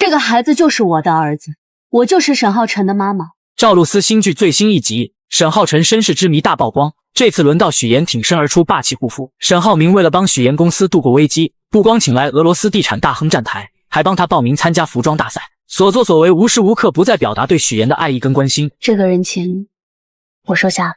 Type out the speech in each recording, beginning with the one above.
这个孩子就是我的儿子，我就是沈浩辰的妈妈。赵露思新剧最新一集，沈浩辰身世之谜大曝光。这次轮到许岩挺身而出，霸气护肤。沈浩明为了帮许岩公司度过危机，不光请来俄罗斯地产大亨站台，还帮他报名参加服装大赛，所作所为无时无刻不在表达对许岩的爱意跟关心。这个人情我收下了。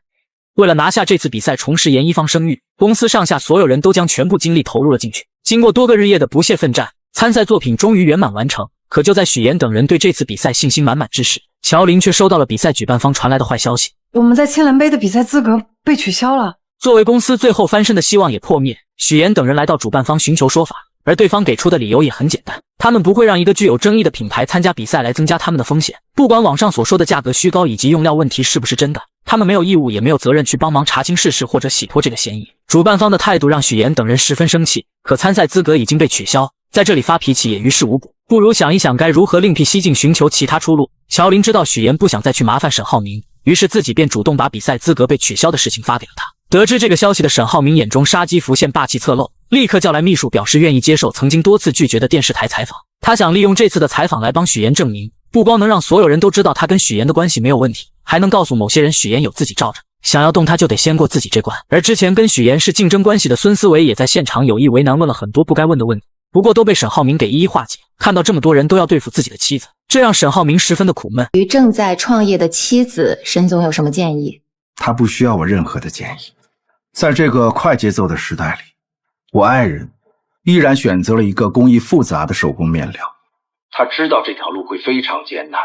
为了拿下这次比赛，重拾严一方声誉，公司上下所有人都将全部精力投入了进去。经过多个日夜的不懈奋战，参赛作品终于圆满完成。可就在许岩等人对这次比赛信心满满之时，乔林却收到了比赛举办方传来的坏消息：我们在青蓝杯的比赛资格被取消了。作为公司最后翻身的希望也破灭，许岩等人来到主办方寻求说法，而对方给出的理由也很简单，他们不会让一个具有争议的品牌参加比赛来增加他们的风险。不管网上所说的价格虚高以及用料问题是不是真的，他们没有义务也没有责任去帮忙查清事实或者洗脱这个嫌疑。主办方的态度让许岩等人十分生气，可参赛资格已经被取消，在这里发脾气也于事无补，不如想一想该如何另辟蹊径，寻求其他出路。乔林知道许岩不想再去麻烦沈浩明，于是自己便主动把比赛资格被取消的事情发给了他。得知这个消息的沈浩明眼中杀机浮现，霸气侧漏，立刻叫来秘书表示愿意接受曾经多次拒绝的电视台采访。他想利用这次的采访来帮许岩证明，不光能让所有人都知道他跟许岩的关系没有问题，还能告诉某些人许岩有自己罩着，想要动他就得先过自己这关。而之前跟许岩是竞争关系的孙思维也在现场有意为难，问了很多不该问的问题，不过都被沈浩明给一一化解。看到这么多人都要对付自己的妻子，这让沈浩明十分的苦闷。对于正在创业的妻子，沈总有什么建议？他不需要我任何的建议。在这个快节奏的时代里，我爱人依然选择了一个工艺复杂的手工面料。他知道这条路会非常艰难，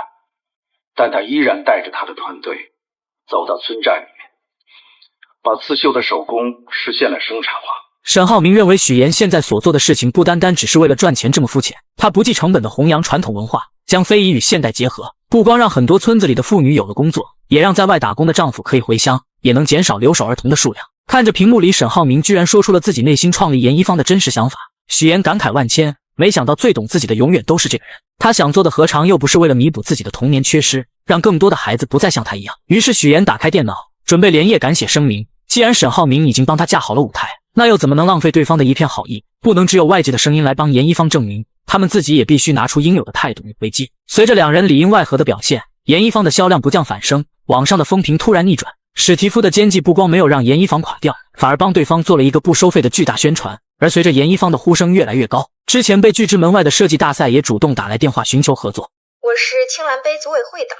但他依然带着他的团队走到村寨里面，把刺绣的手工实现了生产化。沈浩明认为许岩现在所做的事情不单单只是为了赚钱这么肤浅，他不计成本的弘扬传统文化，将非遗与现代结合，不光让很多村子里的妇女有了工作，也让在外打工的丈夫可以回乡，也能减少留守儿童的数量。看着屏幕里沈浩明居然说出了自己内心创立严一方的真实想法，许岩感慨万千，没想到最懂自己的永远都是这个人。他想做的何尝又不是为了弥补自己的童年缺失，让更多的孩子不再像他一样。于是许岩打开电脑，准备连夜赶写声明。既然沈浩明已经帮他架好了舞台，那又怎么能浪费对方的一片好意？不能只有外界的声音来帮严一方证明，他们自己也必须拿出应有的态度与回击。随着两人里应外合的表现，严一方的销量不降反升，网上的风评突然逆转。史蒂夫的奸计不光没有让严一方垮掉，反而帮对方做了一个不收费的巨大宣传。而随着严一方的呼声越来越高，之前被拒之门外的设计大赛也主动打来电话寻求合作。我是青蓝杯组委会的，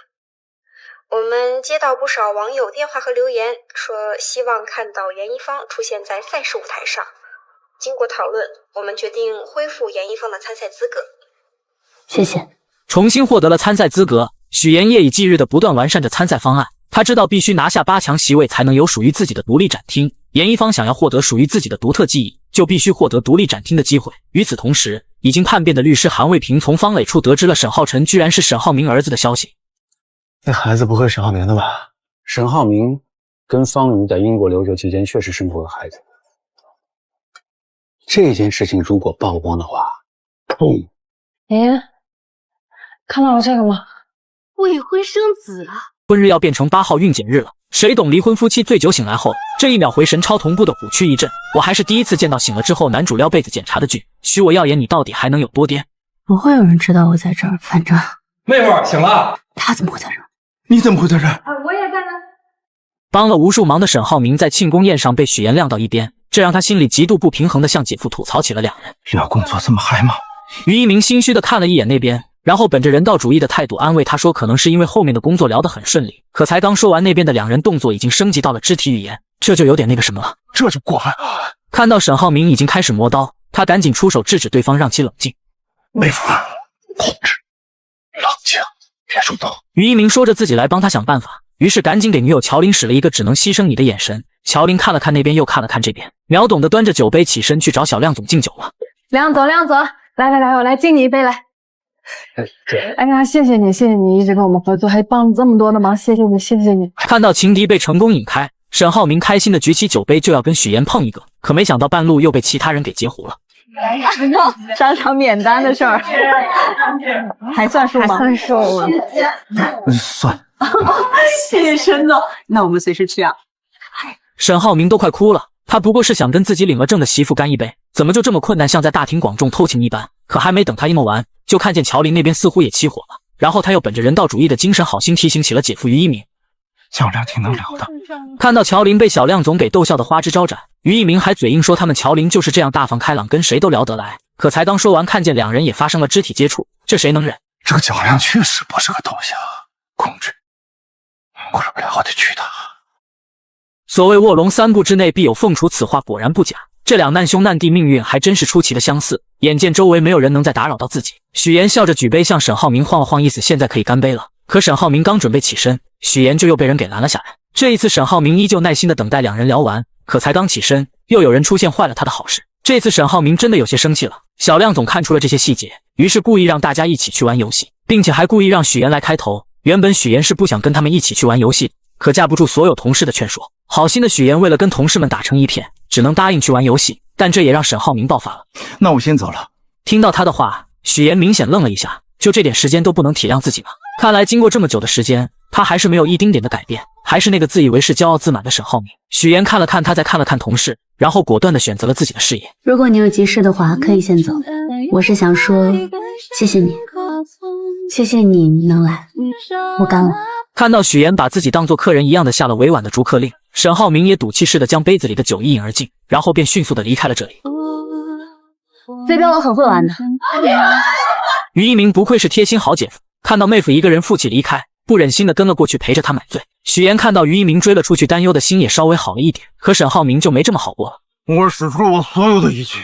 我们接到不少网友电话和留言，说希望看到严一方出现在赛事舞台上。经过讨论，我们决定恢复严一方的参赛资格。谢谢。重新获得了参赛资格，许岩夜以继日地不断完善着参赛方案。他知道必须拿下8强席位才能有属于自己的独立展厅，严一方想要获得属于自己的独特技艺，就必须获得独立展厅的机会。与此同时，已经叛变的律师韩卫平从方磊处得知了沈浩辰居然是沈浩明儿子的消息。那孩子不会沈浩明的吧？沈浩明跟方瑜在英国留学期间确实生过个孩子。这件事情如果曝光的话，砰！哎，看到了这个吗？未婚生子啊！婚日要变成8号孕检日了，谁懂离婚夫妻醉酒醒来后，这一秒回神超同步的虎躯一震。我还是第一次见到醒了之后男主撩被子检查的剧，许我耀眼你到底还能有多颠？不会有人知道我在这儿，反正妹夫醒了。他怎么会在这儿？你怎么会在这儿？我也在呢。帮了无数忙的沈浩明在庆功宴上被许岩晾到一边，这让他心里极度不平衡的向姐夫吐槽起了两人。聊工作这么嗨吗？于一鸣心虚的看了一眼那边，然后本着人道主义的态度安慰他说，可能是因为后面的工作聊得很顺利。可才刚说完，那边的两人动作已经升级到了肢体语言，这就有点那个什么了。这就过分。看到沈浩明已经开始磨刀，他赶紧出手制止对方，让其冷静。妹夫，控制，冷静，别出动。于一鸣说着自己来帮他想办法，于是赶紧给女友乔林使了一个只能牺牲你的眼神。乔林看了看那边，又看了看这边，秒懂得端着酒杯起身去找小亮总敬酒了。亮总，来，我来敬你一杯来。哎呀，谢谢你一直跟我们合作，还帮了这么多的忙，谢谢你。看到情敌被成功引开，沈浩明开心的举起酒杯就要跟许岩碰一个，可没想到半路又被其他人给截胡了。商场免单的事儿，还算数吗？还算数了。算。谢谢沈总，那我们随时去啊。沈浩明都快哭了，他不过是想跟自己领了证的媳妇干一杯，怎么就这么困难，像在大庭广众偷情一般？可还没等他一弄完，就看见乔林那边似乎也起火了，然后他又本着人道主义的精神好心提醒起了姐夫于一鸣。小亮挺能聊的。看到乔林被小亮总给逗笑的花枝招展，于一鸣还嘴硬说他们乔林就是这样大方开朗，跟谁都聊得来。可才刚说完，看见两人也发生了肢体接触，这谁能忍？这个小亮确实不是个东西啊，控制不了的去他。所谓卧龙3步之内必有凤雏，此话果然不假。这两难兄难弟命运还真是出奇的相似。眼见周围没有人能再打扰到自己，许岩笑着举杯向沈浩明晃了晃，意思现在可以干杯了。可沈浩明刚准备起身，许岩就又被人给拦了下来。这一次沈浩明依旧耐心的等待两人聊完，可才刚起身，又有人出现坏了他的好事。这次沈浩明真的有些生气了。小亮总看出了这些细节，于是故意让大家一起去玩游戏，并且还故意让许岩来开头。原本许岩是不想跟他们一起去玩游戏，可架不住所有同事的劝说，好心的许岩为了跟同事们打成一片，只能答应去玩游戏。但这也让沈浩明爆发了。那我先走了。听到他的话，许岩明显愣了一下，就这点时间都不能体谅自己吗？看来经过这么久的时间，他还是没有一丁点的改变，还是那个自以为是、骄傲自满的沈浩明。许岩看了看他，再看了看同事，然后果断地选择了自己的事业。如果你有急事的话，可以先走。我是想说，谢谢你，谢谢你能来，我干了。看到许岩把自己当作客人一样的下了委婉的逐客令，沈浩明也赌气似的将杯子里的酒一饮而尽，然后便迅速地离开了这里。飞镖我很会玩的。于一鸣不愧是贴心好姐夫，看到妹夫一个人负气离开，不忍心的跟了过去陪着他买醉。许岩看到于一鸣追了出去，担忧的心也稍微好了一点，可沈浩明就没这么好过了。我使出我所有的一切，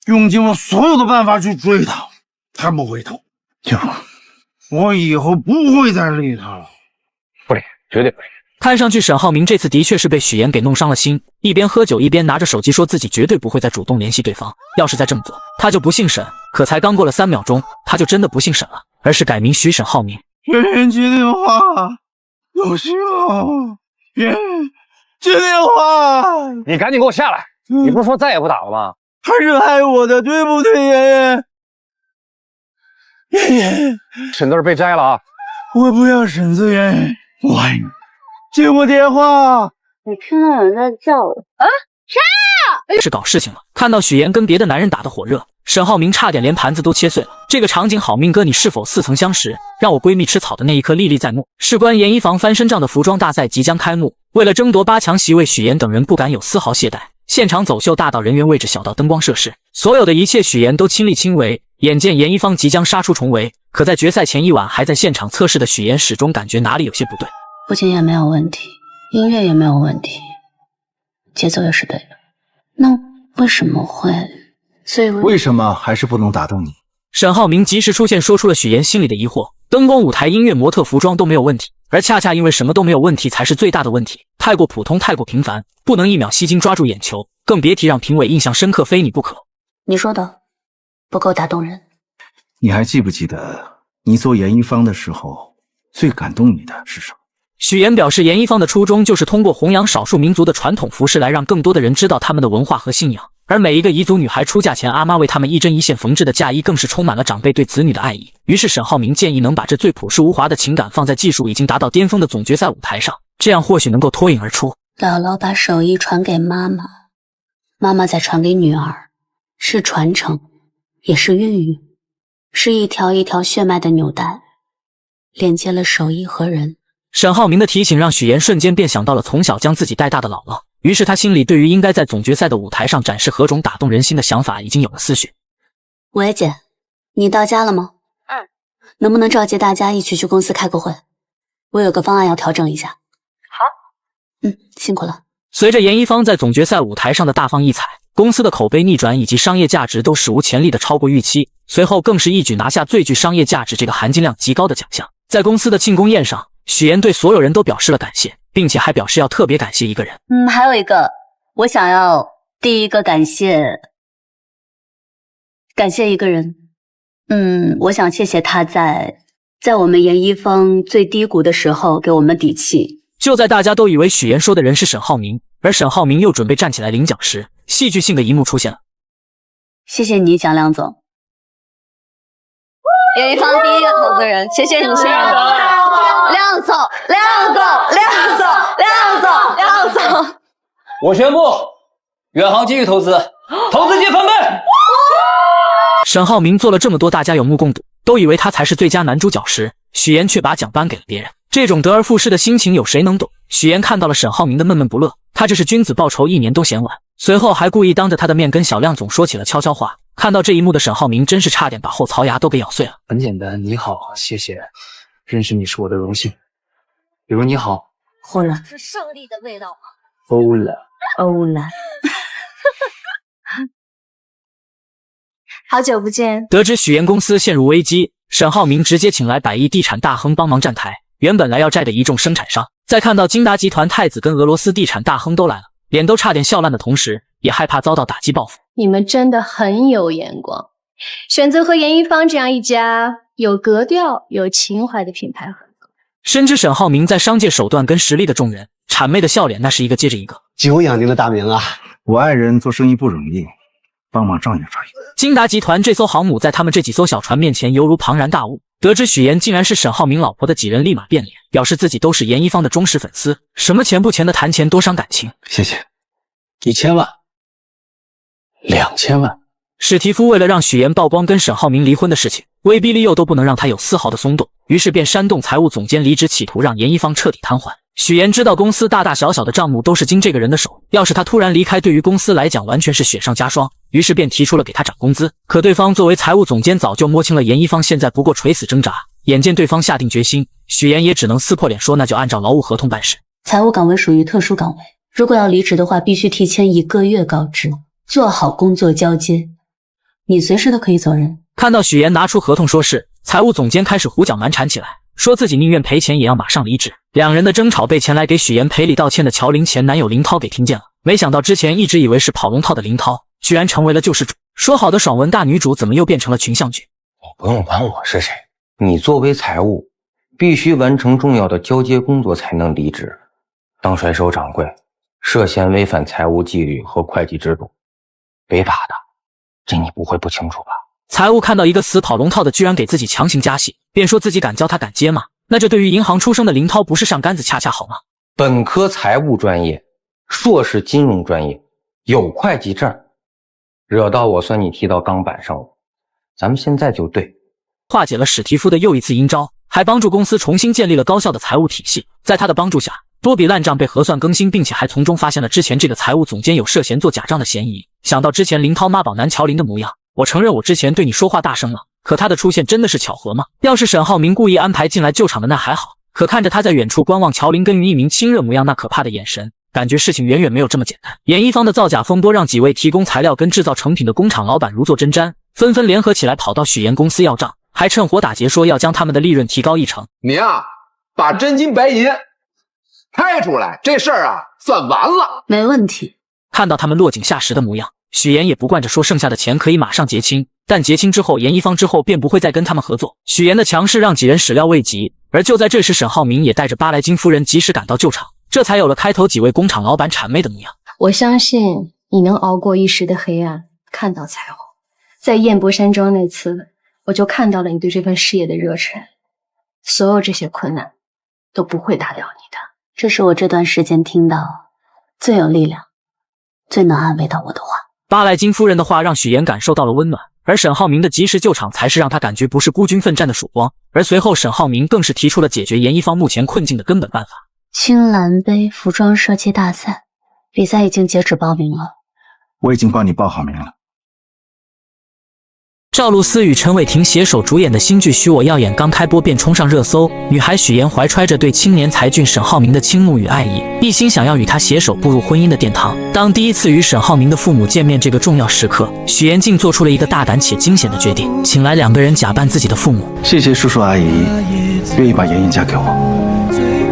用尽我所有的办法去追他，他不回头。姐夫，我以后不会再理他了。不理，绝对不理。看上去沈浩明这次的确是被许岩给弄伤了心，一边喝酒一边拿着手机说自己绝对不会再主动联系对方，要是再这么做，他就不姓沈。可才刚过了3秒钟，他就真的不姓沈了，而是改名许沈浩明。妍妍接电话，有希望。妍妍接电话，你赶紧给我下来！你不是说再也不打了吗？还是爱我的，对不对，妍妍？妍妍，沈字被摘了啊！我不要沈字，妍妍，我爱你。接我电话！你听到有人在叫我啊？谁呀？是搞事情了。看到许岩跟别的男人打得火热，沈浩明差点连盘子都切碎了。这个场景，好命哥，你是否似曾相识？让我闺蜜吃草的那一刻历历在目。事关严一房翻身仗的服装大赛即将开幕，为了争夺8强席位，许岩等人不敢有丝毫懈怠。现场走秀，大到人员位置，小到灯光设施，所有的一切许岩都亲力亲为。眼见严一方即将杀出重围，可在决赛前一晚还在现场测试的许岩始终感觉哪里有些不对。不仅也没有问题，音乐也没有问题，节奏也是对的。那为什么会？所以为什么还是不能打动你？沈浩明及时出现，说出了许岩心里的疑惑。灯光、舞台、音乐、模特、服装都没有问题，而恰恰因为什么都没有问题才是最大的问题。太过普通，太过平凡，不能一秒吸睛抓住眼球，更别提让评委印象深刻，非你不可。你说的不够打动人。你还记不记得你做严一方的时候，最感动你的是什么？许岩表示，严一方的初衷就是通过弘扬少数民族的传统服饰来让更多的人知道他们的文化和信仰，而每一个彝族女孩出嫁前，阿妈为她们一针一线缝制的嫁衣更是充满了长辈对子女的爱意。于是沈浩明建议能把这最朴实无华的情感放在技术已经达到巅峰的总决赛舞台上，这样或许能够脱颖而出。姥姥把手艺传给妈妈，妈妈再传给女儿，是传承，也是孕育，是一条一条血脉的纽带，连接了手艺和人。沈浩明的提醒让许岩瞬间便想到了从小将自己带大的姥姥，于是他心里对于应该在总决赛的舞台上展示何种打动人心的想法已经有了思绪。喂姐，你到家了吗？能不能召集大家一起去公司开个会？我有个方案要调整一下。好。辛苦了。随着严一方在总决赛舞台上的大放异彩，公司的口碑逆转以及商业价值都史无前例的超过预期，随后更是一举拿下最具商业价值这个含金量极高的奖项。在公司的庆功宴上，许岩对所有人都表示了感谢，并且还表示要特别感谢一个人。还有一个，我想要第一个感谢一个人。我想谢谢他在我们严一方最低谷的时候给我们底气。就在大家都以为许岩说的人是沈浩明，而沈浩明又准备站起来领奖时，戏剧性的一幕出现了。谢谢你，蒋亮总。严一方第一个投资人，谢谢你，亮总。我宣布，远航继续投资，投资金翻倍。沈浩明做了这么多大家有目共睹，都以为他才是最佳男主角时，许岩却把奖颁给了别人。这种得而复失的心情有谁能懂？许岩看到了沈浩明的闷闷不乐，他这是君子报仇1年都嫌晚。随后还故意当着他的面跟小亮总说起了悄悄话。看到这一幕的沈浩明真是差点把后槽牙都给咬碎了。很简单，你好，谢谢，认识你是我的荣幸。比如你好，欧了，是胜利的味道吗？欧了，欧了。好久不见。得知许岩公司陷入危机，沈浩明直接请来百亿地产大亨帮忙站台。原本来要债的一众生产商，在看到金达集团太子跟俄罗斯地产大亨都来了，脸都差点笑烂的同时，也害怕遭到打击报复。你们真的很有眼光，选择和严一方这样一家有格调、有情怀的品牌合作。深知沈浩明在商界手段跟实力的众人，谄媚的笑脸那是一个接着一个。久仰您的大名啊！我爱人做生意不容易，帮忙照应照应。金达集团这艘航母在他们这几艘小船面前犹如庞然大物。得知许岩竟然是沈浩明老婆的几人立马变脸，表示自己都是严一方的忠实粉丝。什么钱不钱的谈钱多伤感情。谢谢。1000万，2000万。史蒂夫为了让许岩曝光跟沈浩明离婚的事情，威逼利诱都不能让他有丝毫的松动，于是便煽动财务总监离职，企图让严一方彻底瘫痪。许岩知道公司大大小小的账目都是经这个人的手，要是他突然离开，对于公司来讲完全是雪上加霜，于是便提出了给他涨工资。可对方作为财务总监早就摸清了严一方现在不过垂死挣扎，眼见对方下定决心，许岩也只能撕破脸说那就按照劳务合同办事。财务岗位属于特殊岗位，如果要离职的话，必须提前1个月告知，做好工作交接。你随时都可以走人。看到许岩拿出合同说事，财务总监开始胡搅蛮缠起来，说自己宁愿赔钱也要马上离职。两人的争吵被前来给许岩赔礼道歉的乔林前男友林涛给听见了，没想到之前一直以为是跑龙套的林涛，居然成为了救世主。说好的爽文大女主怎么又变成了群像剧？你不用管我是谁，你作为财务，必须完成重要的交接工作才能离职。当甩手掌柜，涉嫌违反财务纪律和会计制度，违法的，这你不会不清楚吧？财务看到一个死跑龙套的居然给自己强行加戏，便说自己敢教他敢接吗？那这对于银行出身的林涛不是上杆子恰恰好吗？本科财务专业，硕士金融专业，有会计证，惹到我算你踢到钢板上了。咱们现在就对。化解了史蒂夫的又一次阴招，还帮助公司重新建立了高效的财务体系。在他的帮助下，多笔烂账被核算更新，并且还从中发现了之前这个财务总监有涉嫌做假账的嫌疑。想到之前林涛妈宝男乔林的模样，我承认我之前对你说话大声了，可他的出现真的是巧合吗？要是沈浩明故意安排进来救场的那还好，可看着他在远处观望乔林跟于一鸣亲热模样，那可怕的眼神，感觉事情远远没有这么简单。严一方的造假风波让几位提供材料跟制造成品的工厂老板如坐针毡，纷纷联合起来跑到许岩公司要账，还趁火打劫说要将他们的利润提高1成。你啊，把真金白银开出来，这事儿啊算完了。没问题。看到他们落井下石的模样，许岩也不惯着说剩下的钱可以马上结清，但结清之后严一方之后便不会再跟他们合作。许岩的强势让几人始料未及，而就在这时沈浩明也带着巴莱金夫人及时赶到救场，这才有了开头几位工厂老板谄媚的模样。我相信你能熬过一时的黑暗，看到彩虹。在燕博山庄那次，我就看到了你对这份事业的热忱，所有这些困难都不会打掉你的。这是我这段时间听到最有力量、最能安慰到我的话。巴莱金夫人的话让许岩感受到了温暖，而沈浩明的及时救场才是让他感觉不是孤军奋战的曙光。而随后沈浩明更是提出了解决严一方目前困境的根本办法。青蓝杯服装设计大赛比赛已经截止报名了，我已经帮你报好名了。赵露思与陈伟霆携手主演的新剧《许我耀眼》刚开播便冲上热搜，女孩许妍怀揣着对青年才俊沈浩明的倾慕与爱意，一心想要与他携手步入婚姻的殿堂。当第一次与沈浩明的父母见面这个重要时刻，许妍竟做出了一个大胆且惊险的决定，请来2个人假扮自己的父母。谢谢叔叔阿姨愿意把妍妍嫁给我，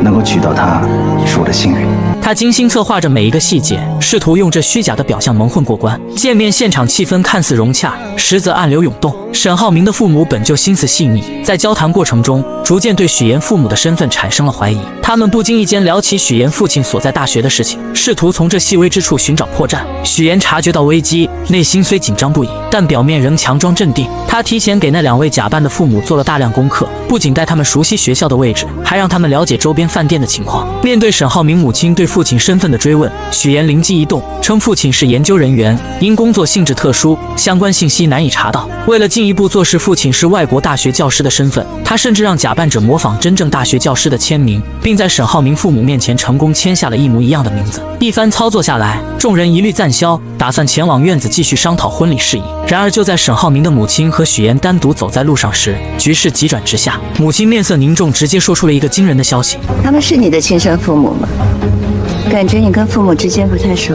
能够娶到她是我的幸运。他精心策划着每一个细节，试图用这虚假的表象蒙混过关。见面现场气氛看似融洽，实则暗流涌动。沈浩明的父母本就心思细腻，在交谈过程中，逐渐对许岩父母的身份产生了怀疑。他们不经意间聊起许岩父亲所在大学的事情，试图从这细微之处寻找破绽。许岩察觉到危机，内心虽紧张不已，但表面仍强装镇定。他提前给那2位假扮的父母做了大量功课，不仅带他们熟悉学校的位置，还让他们了解周边饭店的情况。面对沈浩明母亲对父亲身份的追问，许岩灵机一动，称父亲是研究人员，因工作性质特殊，相关信息难以查到。为了进一步坐实父亲是外国大学教师的身份，他甚至让假扮者模仿真正大学教师的签名，并在沈浩明父母面前成功签下了一模一样的名字。一番操作下来，众人一律赞消，打算前往院子继续商讨婚礼事宜。然而就在沈浩明的母亲和许岩单独走在路上时，局势急转直下。母亲面色凝重，直接说出了一个惊人的消息：他们是你的亲生父母吗？感觉你跟父母之间不太熟。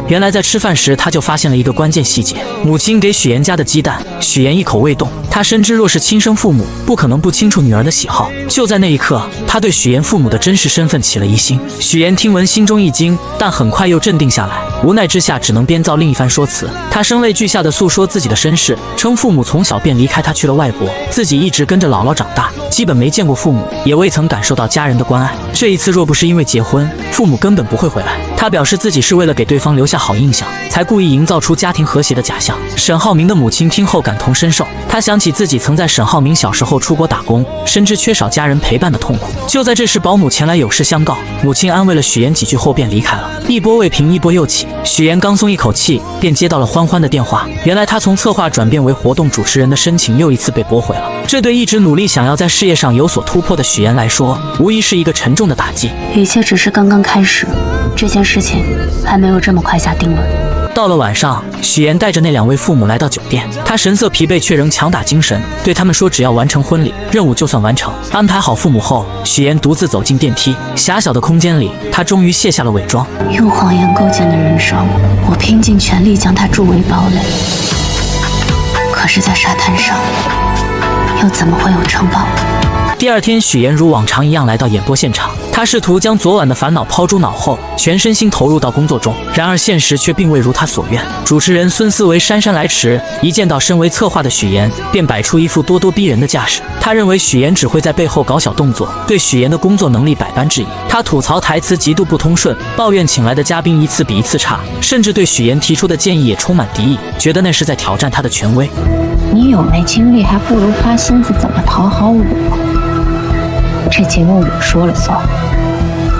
原来在吃饭时，他就发现了一个关键细节：母亲给许岩家的鸡蛋，许岩一口未动。他深知若是亲生父母，不可能不清楚女儿的喜好。就在那一刻，他对许岩父母的真实身份起了疑心。许岩听闻心中一惊，但很快又镇定下来，无奈之下只能编造另一番说辞。他声泪俱下地诉说自己的身世，称父母从小便离开他去了外国，自己一直跟着姥姥长大，基本没见过父母，也未曾感受到家人的关爱。这一次若不是因为结婚，父母根本不会回来。他表示自己是为了给对方留下好印象，才故意营造出家庭和谐的假象。沈浩明的母亲听后感同身受，她想起自己曾在沈浩明小时候出国打工，深知缺少家人陪伴的痛苦。就在这时，保姆前来有事相告，母亲安慰了许岩几句后便离开了。一波未平，一波又起，许岩刚松一口气，便接到了欢欢的电话。原来他从策划转变为活动主持人的申请又一次被驳回了。这对一直努力想要在事业上有所突破的许岩来说，无疑是一个沉重的打击。一切只是刚刚开始，这件事情还没有这么快下定论。到了晚上，许岩带着那2位父母来到酒店，他神色疲惫却仍强打精神，对他们说只要完成婚礼，任务就算完成。安排好父母后，许岩独自走进电梯，狭小的空间里，他终于卸下了伪装。用谎言构建的人生，我拼尽全力将它筑为堡垒，可是在沙滩上，又怎么会有城堡？第二天，许岩如往常一样来到演播现场，他试图将昨晚的烦恼抛诸脑后，全身心投入到工作中。然而现实却并未如他所愿。主持人孙思维姗姗来迟，一见到身为策划的许岩，便摆出一副咄咄逼人的架势。他认为许岩只会在背后搞小动作，对许岩的工作能力百般质疑。他吐槽台词极度不通顺，抱怨请来的嘉宾一次比一次差，甚至对许岩提出的建议也充满敌意，觉得那是在挑战他的权威。你有没精力，还不如花心思怎么讨好我。这节目我说了算，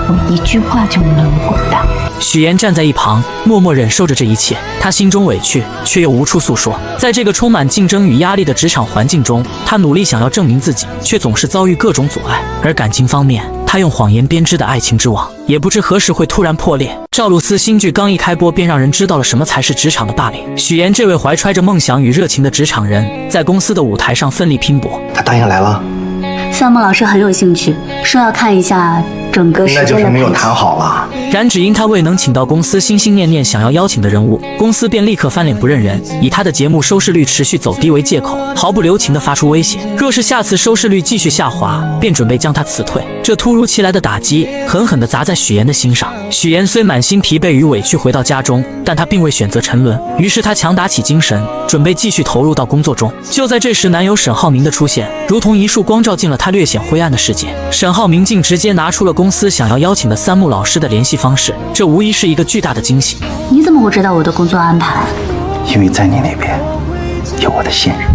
我一句话就能滚蛋。许岩站在一旁，默默忍受着这一切。他心中委屈，却又无处诉说。在这个充满竞争与压力的职场环境中，他努力想要证明自己，却总是遭遇各种阻碍。而感情方面，他用谎言编织的爱情之网，也不知何时会突然破裂。赵露思新剧刚一开播，便让人知道了什么才是职场的霸凌。许岩这位怀揣着梦想与热情的职场人，在公司的舞台上奋力拼搏。他答应来了。夏梦老师很有兴趣，说要看一下整个时间的。那就是没有谈好了。然只因他未能请到公司心心念念想要邀请的人物，公司便立刻翻脸不认人，以他的节目收视率持续走低为借口，毫不留情地发出威胁，若是下次收视率继续下滑，便准备将他辞退。这突如其来的打击狠狠地砸在许岩的心上。许岩虽满心疲惫与委屈回到家中，但他并未选择沉沦，于是他强打起精神，准备继续投入到工作中。就在这时，男友沈浩明的出现，如同一束光照进了他略显灰暗的世界。沈浩明竟直接拿出了公司想要邀请的三木老师的联系方式，这无疑是一个巨大的惊喜。你怎么会知道我的工作安排？因为在你那边有我的信任。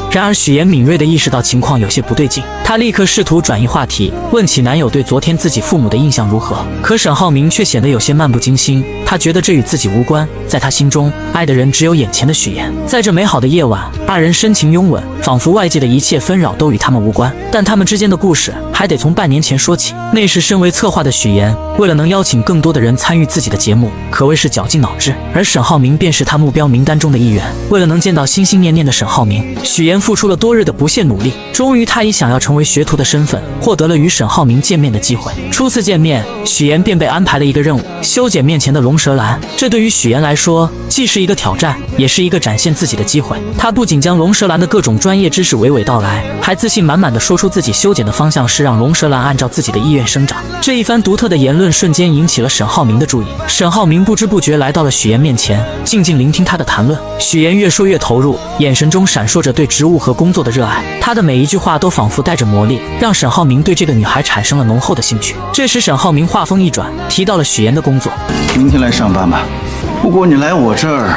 然而许岩敏锐地意识到情况有些不对劲，她立刻试图转移话题，问起男友对昨天自己父母的印象如何。可沈浩明却显得有些漫不经心，他觉得这与自己无关，在他心中，爱的人只有眼前的许岩。在这美好的夜晚，二人深情拥吻，仿佛外界的一切纷扰都与他们无关。但他们之间的故事还得从半年前说起。那时身为策划的许岩，为了能邀请更多的人参与自己的节目，可谓是绞尽脑汁，而沈浩明便是他目标名单中的一员。为了能见到心心念念的沈浩明，许岩付出了多日的不懈努力，终于他以想要成为学徒的身份，获得了与沈浩明见面的机会。初次见面，许岩便被安排了一个任务，修剪面前的龙舌兰。这对于许岩来说，既是一个挑战，也是一个展现自己的机会。他不仅将龙舌兰的各种专业知识娓娓道来，还自信满满地说出自己修剪的方向是让龙舌兰按照自己的意愿生长。这一番独特的言论瞬间引起了沈浩明的注意。沈浩明不知不觉来到了许妍面前，静静聆听她的谈论。许妍越说越投入，眼神中闪烁着对职务和工作的热爱。她的每一句话都仿佛带着魔力，让沈浩明对这个女孩产生了浓厚的兴趣。这时沈浩明话锋一转，提到了许妍的工作。明天来上班吧。不过你来我这儿，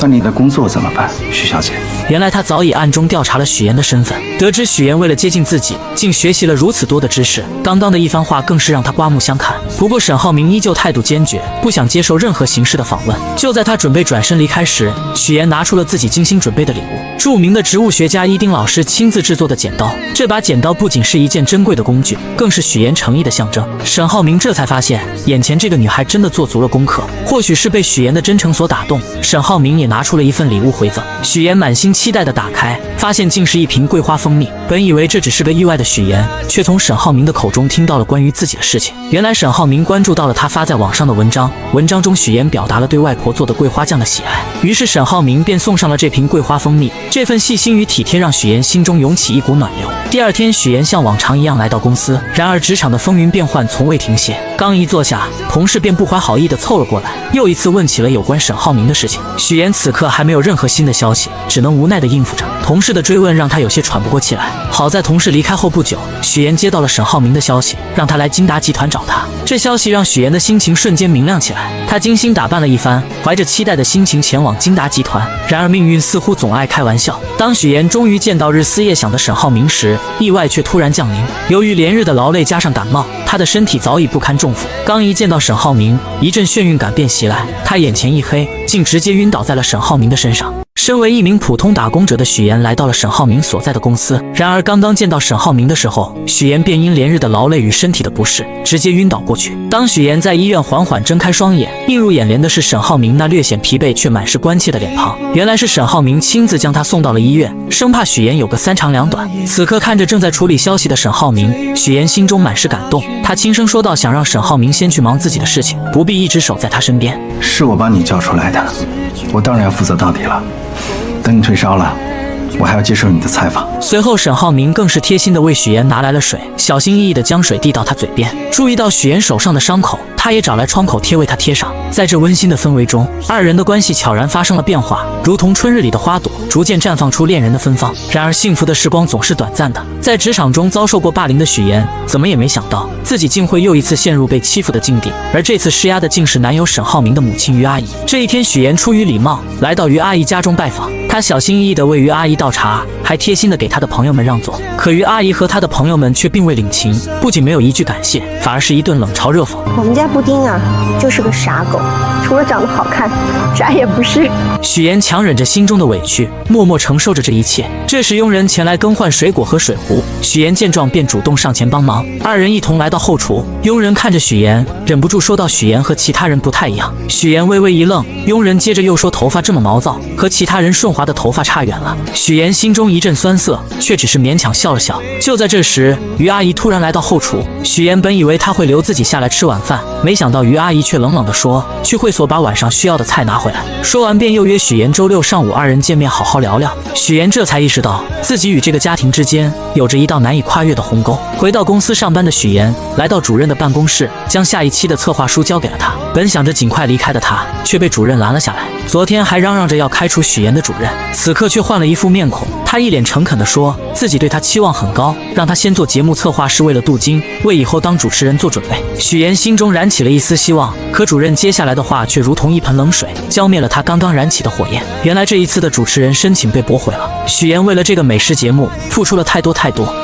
那你的工作怎么办，许小姐？原来他早已暗中调查了许妍的身份，得知许妍为了接近自己，竟学习了如此多的知识。刚刚的一番话更是让他刮目相看。不过沈浩明依旧态度坚决，不想接受任何形式的访问。就在他准备转身离开时，许妍拿出了自己精心准备的礼物——著名的植物学家伊丁老师亲自制作的剪刀。这把剪刀不仅是一件珍贵的工具，更是许妍诚意的象征。沈浩明这才发现，眼前这个女孩真的做足了功课。或许是被许妍的真诚所打动，沈浩明也拿出了一份礼物回赠。许妍满心期待地打开，发现竟是一瓶桂花蜂蜜。本以为这只是个意外的许妍，却从沈浩明的口中听到了关于自己的事情。原来沈浩明关注到了他发在网上的文章，文章中许妍表达了对外婆做的桂花酱的喜爱，于是沈浩明便送上了这瓶桂花蜂蜜。这份细心与体贴让许妍心中涌起一股暖流。第二天，许妍像往常一样来到公司，然而职场的风云变幻从未停歇。刚一坐下，同事便不怀好意地凑了过来，又一次问起了有关沈浩明的事情。许妍此刻还没有任何新的消息，只能无奈地应付着。同事的追问让他有些喘不过气来。好在同事离开后不久，许妍接到了沈浩明的消息，让他来金达集团找他。这消息让许妍的心情瞬间明亮起来，她精心打扮了一番，怀着期待的心情前往金达集团。然而命运似乎总爱开玩笑，当许妍终于见到日思夜想的沈浩明时，意外却突然降临。由于连日的劳累加上感冒，她的身体早已不堪重负。刚一见到沈浩明，一阵眩晕感便袭来，她眼前一黑，竟直接晕倒在了沈浩明的身上。身为一名普通打工者的许妍来到了沈浩明所在的公司，然而刚刚见到沈浩明的时候，许妍便因连日的劳累与身体的不适，直接晕倒过去。当许妍在医院缓缓睁开双眼，映入眼帘的是沈浩明那略显疲惫却满是关切的脸庞。原来是沈浩明亲自将他送到了医院，生怕许妍有个三长两短。此刻看着正在处理消息的沈浩明，许妍心中满是感动，她轻声说道，想让沈浩明先去忙自己的事情，不必一直守在他身边。是我把你叫出来的，我当然要负责到底了。等你退烧了，我还要接受你的采访。随后沈浩明更是贴心地为许妍拿来了水，小心翼翼地将水递到她嘴边。注意到许妍手上的伤口，他也找来创口贴为她贴上。在这温馨的氛围中，二人的关系悄然发生了变化，如同春日里的花朵，逐渐绽放出恋人的芬芳。然而幸福的时光总是短暂的，在职场中遭受过霸凌的许妍，怎么也没想到自己竟会又一次陷入被欺负的境地，而这次施压的竟是男友沈浩明的母亲于阿姨。这一天，许妍出于礼貌来到于阿姨家中拜访，她小心翼翼地为于阿姨倒茶，还贴心地给她的朋友们让座。可于阿姨和她的朋友们却并未领情，不仅没有一句感谢，反而是一顿冷嘲热讽。我们家布丁啊，就是个傻狗，除了长得好看，啥也不是。许妍强忍着心中的委屈，默默承受着这一切。这时佣人前来更换水果和水壶，许妍见状便主动上前帮忙，二人一同来到后厨。佣人看着许妍，忍不住说道：“许妍和其他人不太一样。”许妍微微一愣，佣人接着又说：“头发这么毛躁，和其他人顺滑的头发差远了。”许妍心中一阵酸涩，却只是勉强笑了笑。就在这时，于阿姨突然来到后厨，许妍本以为她会留自己下来吃晚饭，没想到于阿姨却冷冷地说：“去会所把晚上需要的菜拿回来。”说完便又约许妍周六上午二人见面好好聊聊。许妍这才意识到自己与这个家庭之间有着一道难以跨越的鸿沟。回到公司上班的许妍来到主任的办公室，将下一期的策划书交给了他。本想着尽快离开的他，却被主任拦了下来。昨天还嚷嚷着要开除许妍的主任，此刻却换了一副面孔。他一脸诚恳地说自己对他期望很高，让他先做节目策划是为了镀金，为以后当主持人做准备。许妍心中燃起了一丝希望，可主任接下来的话却如同一盆冷水，浇灭了他刚刚燃起的火焰。原来这一次的主持人申请被驳回了。许妍为了这个美食节目付出了太多，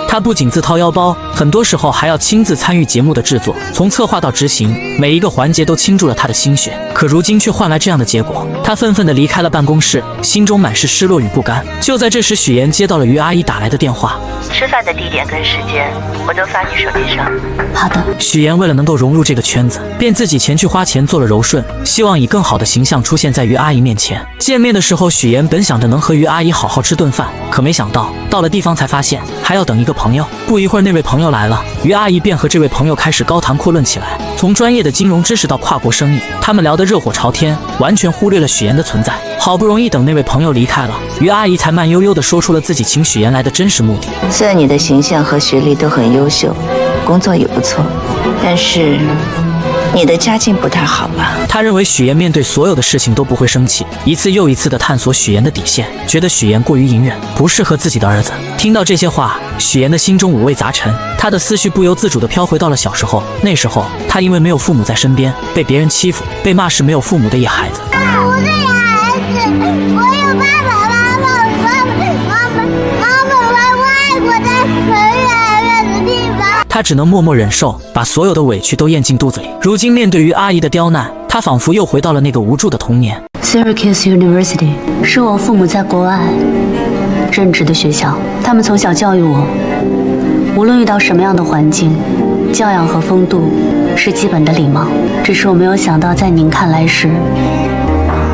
她不仅自掏腰包，很多时候还要亲自参与节目的制作，从策划到执行，每一个环节都倾注了她的心血。可如今却换来这样的结果，她愤愤地离开了办公室，心中满是失落与不甘。就在这时，许妍接到了于阿姨打来的电话，吃饭的地点跟时间我都发你手机上。好的。许妍为了能够融入这个圈子，便自己前去花钱做了柔顺，希望以更好的形象出现在于阿姨面前。见面的时候，许妍本想着能和于阿姨好好吃顿饭，可没想到到了地方才发现还要等一个朋友。不一会儿，那位朋友来了，于阿姨便和这位朋友开始高谈阔论起来。从专业的金融知识到跨国生意，他们聊得热火朝天，完全忽略了许岩的存在。好不容易等那位朋友离开了，于阿姨才慢悠悠地说出了自己请许岩来的真实目的。虽然你的形象和学历都很优秀，工作也不错，但是你的家境不太好吧？他认为许岩面对所有的事情都不会生气，一次又一次地探索许岩的底线，觉得许岩过于隐忍，不适合自己的儿子。听到这些话，许岩的心中五味杂陈，他的思绪不由自主地飘回到了小时候。那时候，他因为没有父母在身边，被别人欺负，被骂是没有父母的野孩子。我是野孩子，我有爸爸妈妈来外国，在很远的地方。他只能默默忍受，把所有的委屈都咽进肚子里。如今面对于阿姨的刁难，他仿佛又回到了那个无助的童年。Syracuse University 是我父母在国外任职的学校，他们从小教育我，无论遇到什么样的环境，教养和风度是基本的礼貌。只是我没有想到，在您看来是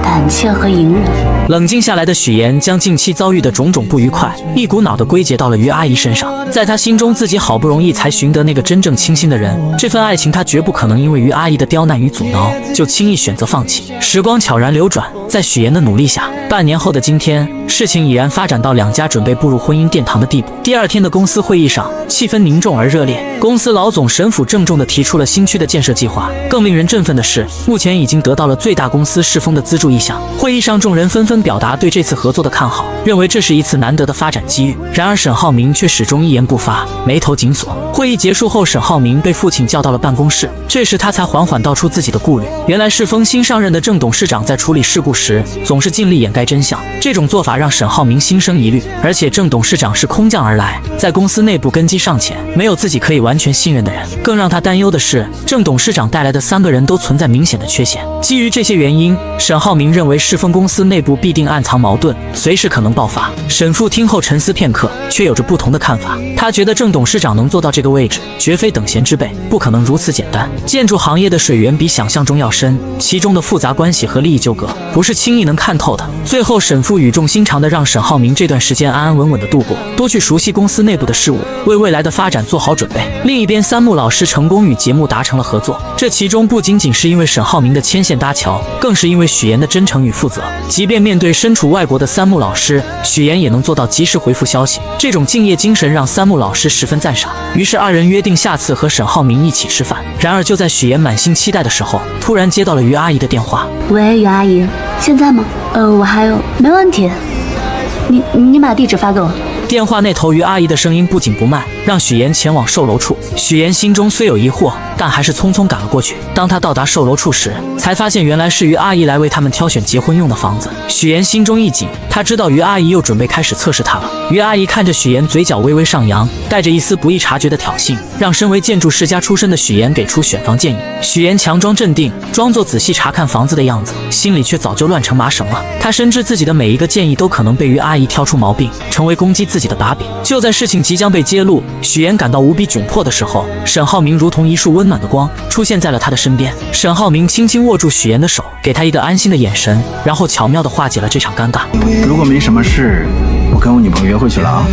胆怯和隐忍。冷静下来的许岩将近期遭遇的种种不愉快一股脑地归结到了于阿姨身上。在他心中，自己好不容易才寻得那个真正倾心的人，这份爱情他绝不可能因为于阿姨的刁难与阻挠就轻易选择放弃。时光悄然流转，在许岩的努力下，半年后的今天，事情已然发展到两家准备步入婚姻殿堂的地步。第二天的公司会议上，气氛凝重而热烈。公司老总沈府郑重地提出了新区的建设计划。更令人振奋的是，目前已经得到了最大公司世丰的资助意向。会议上，众人纷纷表达对这次合作的看好，认为这是一次难得的发展机遇。然而沈浩明却始终一言不发，眉头紧锁。会议结束后，沈浩明被父亲叫到了办公室，这时他才缓缓道出自己的顾虑。原来世丰新上任的郑董事长在处理事故时总是尽力掩盖真相，这种做法让沈浩明心生疑虑。而且郑董事长是空降而来，在公司内部根基尚浅，没有自己可以完全信任的人。更让他担忧的是，郑董事长带来的3个人都存在明显的缺陷。基于这些原因，沈浩明认为世丰公司内部必定暗藏矛盾，随时可能爆发。沈父听后沉思片刻，却有着不同的看法。他觉得郑董事长能做到这个位置，绝非等闲之辈，不可能如此简单。建筑行业的水源比想象中要深，其中的复杂关系和利益纠葛不是轻易能看透的。最后，沈父语重心长地让沈浩明这段时间安安稳稳地度过，多去熟悉公司内部的事务，为未来的发展做好准备。另一边，三木老师成功与节目达成了合作，这其中不仅仅是因为沈浩明的牵线搭桥，更是因为许岩的真诚与负责。即便面对身处外国的三木老师，许岩也能做到及时回复消息，这种敬业精神让三木老师十分赞赏。于是二人约定下次和沈浩明一起吃饭。然而就在许岩满心期待的时候，突然接到了于阿姨的电话。喂，于阿姨，现在吗？我还有，没问题。你把地址发给我。电话那头于阿姨的声音不紧不慢，让许岩前往售楼处。许岩心中虽有疑惑，但还是匆匆赶了过去。当他到达售楼处时，才发现原来是于阿姨来为他们挑选结婚用的房子。许岩心中一紧，他知道于阿姨又准备开始测试他了。于阿姨看着许岩，嘴角微微上扬，带着一丝不易察觉的挑衅，让身为建筑世家出身的许岩给出选房建议。许岩强装镇定，装作仔细查看房子的样子，心里却早就乱成麻绳了。他深知自己的每一个建议都可能被于阿姨挑出毛病，成为攻击自己的把柄。就在事情即将被揭露，许岩感到无比窘迫的时候，沈浩明如同一束温暖的光出现在了他的身边。沈浩明轻轻握住许岩的手，给他一个安心的眼神，然后巧妙地化解了这场尴尬。如果没什么事，我跟我女朋友约会去了啊。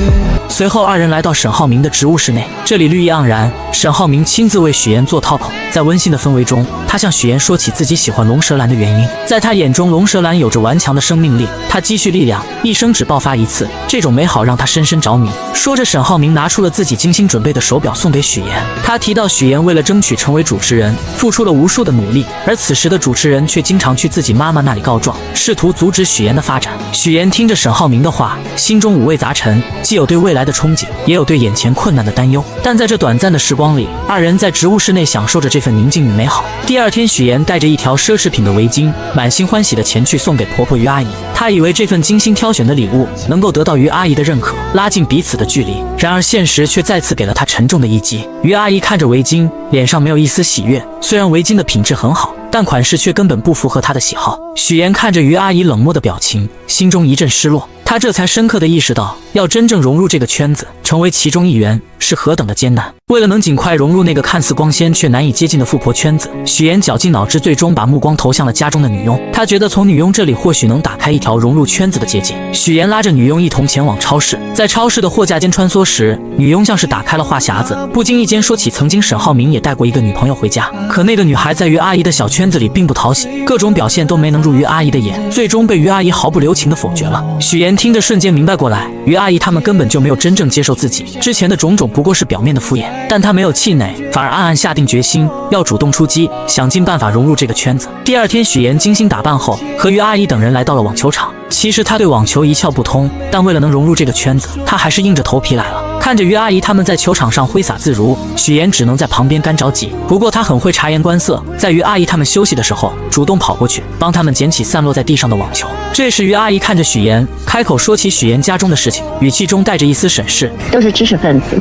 随后二人来到沈浩明的职务室内，这里绿意盎然，沈浩明亲自为许岩做套口。在温馨的氛围中，他向许岩说起自己喜欢龙舌兰的原因。在他眼中，龙舌兰有着顽强的生命力，他积蓄力量，一生只爆发一次，这种美好让他深深着迷。说着，沈浩明拿出了自己精心准备的手表送给许岩。他提到许岩为了争取成为主持人，付出了无数的努力，而此时的主持人却经常去自己妈妈那里告状，试图阻止许岩的发展。许岩听着沈浩明的话，心中五味杂陈，既有对未来的憧憬，也有对眼前困难的担忧。但在这短暂的时光里，二人在职务室内享受着这份宁静与美好。第二天，许岩带着一条奢侈品的围巾，满心欢喜地前去送给婆婆于阿姨。他以为这份精心挑选的礼物能够得到于阿姨的认可，拉近彼此的距离。然而现实却再次给了他沉重的一击。于阿姨看着围巾，脸上没有一丝喜悦。虽然围巾的品质很好，但款式却根本不符合她的喜好。许岩看着于阿姨冷漠的表情，心中一阵失落。他这才深刻地意识到，要真正融入这个圈子，成为其中一员，是何等的艰难。为了能尽快融入那个看似光鲜却难以接近的富婆圈子，许妍绞尽脑汁，最终把目光投向了家中的女佣。她觉得从女佣这里或许能打开一条融入圈子的捷径。许妍拉着女佣一同前往超市，在超市的货架间穿梭时，女佣像是打开了话匣子，不经意间说起曾经沈浩明也带过一个女朋友回家，可那个女孩在于阿姨的小圈子里并不讨喜，各种表现都没能入于阿姨的眼，最终被于阿姨毫不留情地否决了。许妍听着瞬间明白过来，于阿姨他们根本就没有真正接受自己，之前的种种不过是表面的敷衍，但她没有气馁，反而暗暗下定决心要主动出击，想尽办法融入这个圈子。第二天，许妍精心打扮后，和于阿姨等人来到了网球场。其实她对网球一窍不通，但为了能融入这个圈子，她还是硬着头皮来了。看着于阿姨他们在球场上挥洒自如，许妍只能在旁边干着急。不过她很会察言观色，在于阿姨他们休息的时候，主动跑过去帮他们捡起散落在地上的网球。这时于阿姨看着许妍，开口说起许妍家中的事情，语气中带着一丝审视。都是知识分子，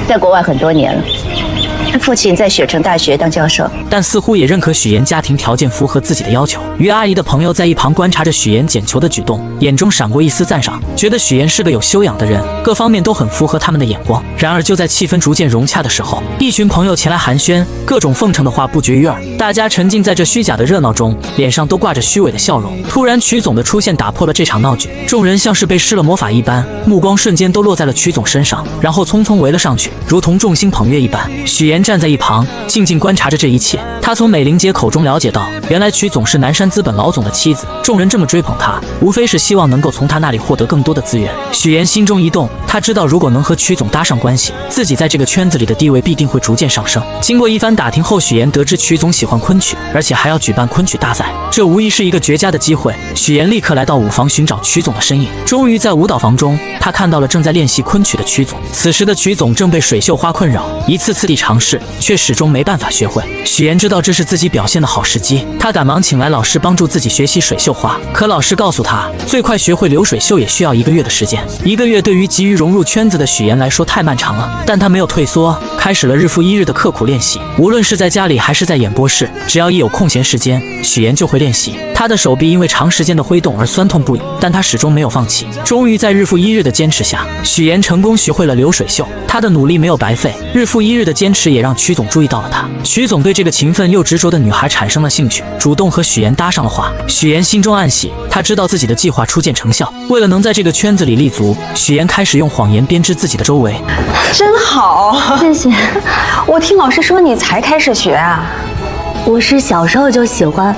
在国外很多年了。他父亲在雪城大学当教授，但似乎也认可许妍家庭条件符合自己的要求。于阿姨的朋友在一旁观察着许妍捡球的举动，眼中闪过一丝赞赏，觉得许妍是个有修养的人，各方面都很符合他们的眼光。然而就在气氛逐渐融洽的时候，一群朋友前来寒暄，各种奉承的话不绝于耳。大家沉浸在这虚假的热闹中，脸上都挂着虚伪的笑容。突然曲总的出现打破了这场闹剧，众人像是被施了魔法一般，目光瞬间都落在了曲总身上，然后匆匆围了上去，如同众星捧月一般。许妍站在一旁静静观察着这一切，她从美玲姐口中了解到，原来曲总是南山资本老总的妻子，众人这么追捧她，无非是希望能够从她那里获得更多的资源。许妍心中一动，她知道如果能和曲总搭上关系，自己在这个圈子里的地位必定会逐渐上升。经过一番打听后，许妍得知曲总喜欢昆曲，而且还要举办昆曲大赛，这无疑是一个绝佳的机会。许妍立刻来到舞房寻找曲总的身影，终于在舞蹈房中，她看到了正在练习昆曲的曲总。此时的曲总正被水袖花困扰，一次次地尝试，却始终没办法学会。许妍知道这是自己表现的好时机，她赶忙请来老师帮助自己学习水袖花。可老师告诉她，最快学会流水袖也需要1个月的时间。1个月对于急于融入圈子的许妍来说太漫长了，但她没有退缩，开始了日复一日的刻苦练习。无论是在家里还是在演播室，只要一有空闲时间，许妍就会练习。她的手臂因为长时间的挥动而酸痛不已，但她始终没有放弃。终于在日复一日的坚持下，许妍成功学会了流水袖。她的努力没有白费，日复一日的坚持也让曲总注意到了她。曲总对这个勤奋又执着的女孩产生了兴趣，主动和许妍搭上了话。许妍心中暗喜，她知道自己的计划初见成效。为了能在这个圈子里立足，许妍开始用谎言编织自己的周围。真好，谢谢。我听老师说你才开始学啊？我是小时候就喜欢，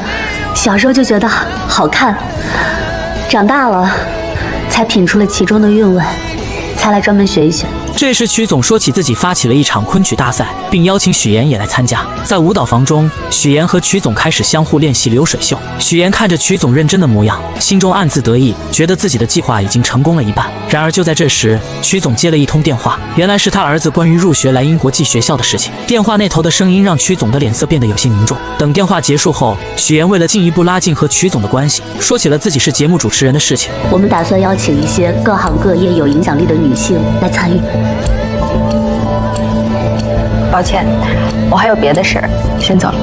小时候就觉得好看，长大了才品出了其中的韵味，才来专门学一学。这时曲总说起自己发起了一场昆曲大赛，并邀请许妍也来参加。在舞蹈房中，许妍和曲总开始相互练习流水袖。许妍看着曲总认真的模样，心中暗自得意，觉得自己的计划已经成功了一半。然而就在这时，曲总接了一通电话，原来是他儿子关于入学来英国寄学校的事情。电话那头的声音让曲总的脸色变得有些凝重。等电话结束后，许妍为了进一步拉近和曲总的关系，说起了自己是节目主持人的事情。我们打算邀请一些各行各业有影响力的女性来参与。抱歉，我还有别的事儿，先走了。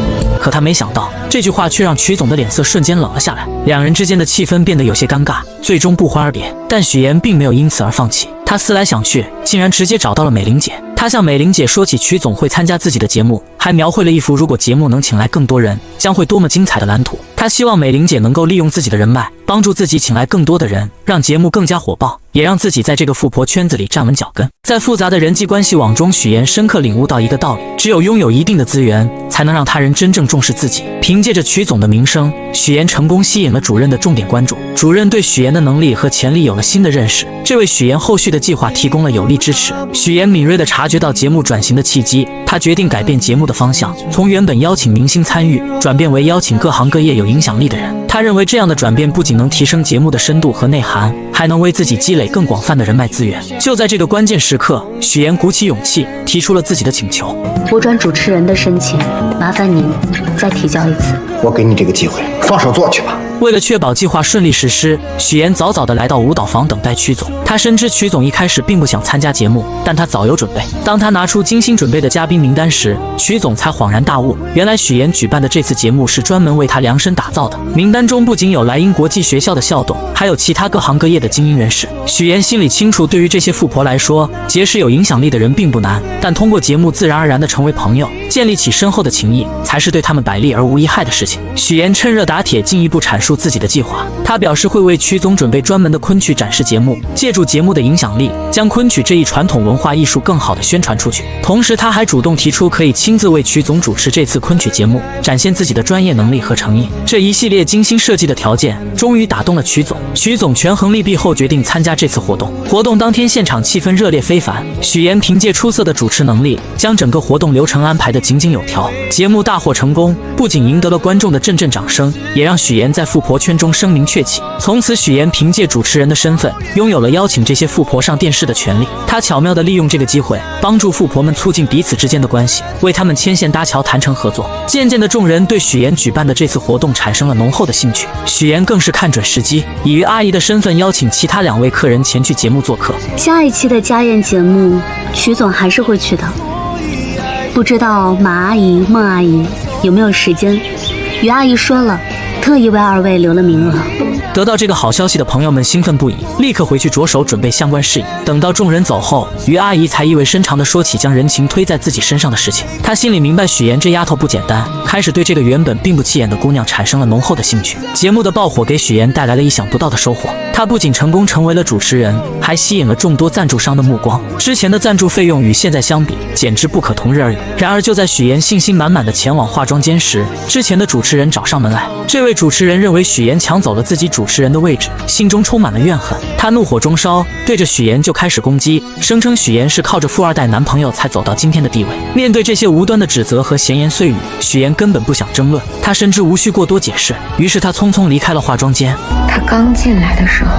可他没想到，这句话却让曲总的脸色瞬间冷了下来，两人之间的气氛变得有些尴尬，最终不欢而别。但许妍并没有因此而放弃，她思来想去，竟然直接找到了美玲姐。她向美玲姐说起曲总会参加自己的节目，还描绘了一幅如果节目能请来更多人，将会多么精彩的蓝图。她希望美玲姐能够利用自己的人脉，帮助自己请来更多的人，让节目更加火爆，也让自己在这个富婆圈子里站稳脚跟。在复杂的人际关系网中，许妍深刻领悟到一个道理，只有拥有一定的资源，才能让他人真正重视自己。凭借着曲总的名声，许妍成功吸引了主任的重点关注，主任对许妍的能力和潜力有了新的认识，这为许妍后续的计划提供了有力支持。许妍敏锐地察觉到节目转型的契机，她决定改变节目的方向，从原本邀请明星参与，转变为邀请各行各业有影响力的人。她认为这样的转变不仅能提升节目的深度和内涵，还能为自己积累更广泛的人脉资源。就在这个关键时刻，许妍鼓起勇气提出了自己的请求。我转主持人的申请，麻烦您再提交一次。我给你这个机会，放手做去吧。为了确保计划顺利实施，许妍早早的来到舞蹈房等待曲总。他深知曲总一开始并不想参加节目，但他早有准备。当他拿出精心准备的嘉宾名单时，曲总才恍然大悟，原来许妍举办的这次节目是专门为他量身打造的。名单中不仅有莱茵国际学校的校董，还有其他各行各业的精英人士。许妍心里清楚，对于这些富婆来说，结识有影响力的人并不难，但通过节目自然而然的成为朋友，建立起深厚的情谊，才是对他们百利而无一害的事情。许妍趁热打铁，进一步阐述自己的计划。他表示会为曲总准备专门的昆曲展示节目，借助节目的影响力，将昆曲这一传统文化艺术更好的宣传出去。同时，他还主动提出可以亲自为曲总主持这次昆曲节目，展现自己的专业能力和诚意。这一系列精心设计的条件，终于打动了曲总。曲总权衡利弊后，决定参加这次活动。活动当天，现场气氛热烈非凡。许妍凭借出色的主持能力，将整个活动流程安排得井井有条。节目大获成功，不仅赢得了观众的阵阵掌声，也让许妍在富婆圈中声名鹊起。从此，许妍凭借主持人的身份，拥有了邀请这些富婆上电视的权利。她巧妙地利用这个机会，帮助富婆们促进彼此之间的关系，为他们牵线搭桥，谈成合作。渐渐的，众人对许妍举办的这次活动产生了浓厚的兴趣。许妍更是看准时机，以于阿姨的身份邀请其他2位客人前去节目做客。下一期的家宴节目，曲总还是会去的。不知道马阿姨、孟阿姨有没有时间？于阿姨说了，特意为2位留了名额。得到这个好消息的朋友们兴奋不已，立刻回去着手准备相关事宜。等到众人走后，于阿姨才意味深长地说起将人情推在自己身上的事情。她心里明白许妍这丫头不简单，开始对这个原本并不起眼的姑娘产生了浓厚的兴趣。节目的爆火给许妍带来了意想不到的收获，她不仅成功成为了主持人，还吸引了众多赞助商的目光。之前的赞助费用与现在相比，简直不可同日而语。然而就在许妍信心满满地前往化妆间时，之前的主持人找上门来。这位主持人认为许妍抢走了自己主持人的位置，心中充满了怨恨。他怒火中烧，对着许妍就开始攻击，声称许妍是靠着富2代男朋友才走到今天的地位。面对这些无端的指责和闲言碎语，许妍根本不想争论，他深知无需过多解释，于是他匆匆离开了化妆间。他刚进来的时候，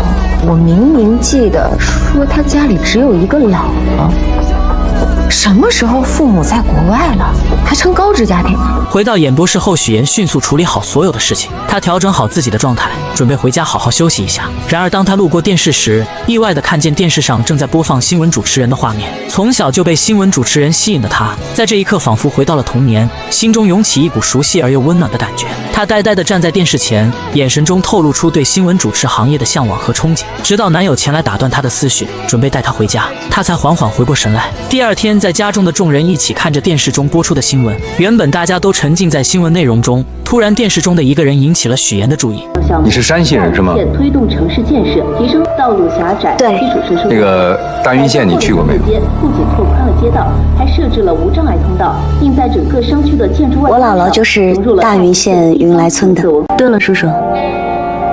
我明明记得说他家里只有一个老婆。什么时候父母在国外了，还成高知家庭了？回到演播室后，许妍迅速处理好所有的事情，她调整好自己的状态，准备回家好好休息一下。然而当她路过电视时，意外地看见电视上正在播放新闻主持人的画面。从小就被新闻主持人吸引的她，在这一刻仿佛回到了童年，心中涌起一股熟悉而又温暖的感觉。她呆呆地站在电视前，眼神中透露出对新闻主持行业的向往和憧憬。直到男友前来打断她的思绪，准备带她回家，她才缓缓回过神来。第二天，在家中的众人一起看着电视中播出的新闻，原本大家都沉浸在新闻内容中，突然电视中的一个人引起了许妍的注意。你是山西人是吗？推动城市建设，提升道路狭窄，对，基础设施。那个大云县你去过没有？不仅拓宽了街道，还设置了无障碍通道，并在整个商区的建筑外。我姥姥就是大云县云来村的。对了，叔叔，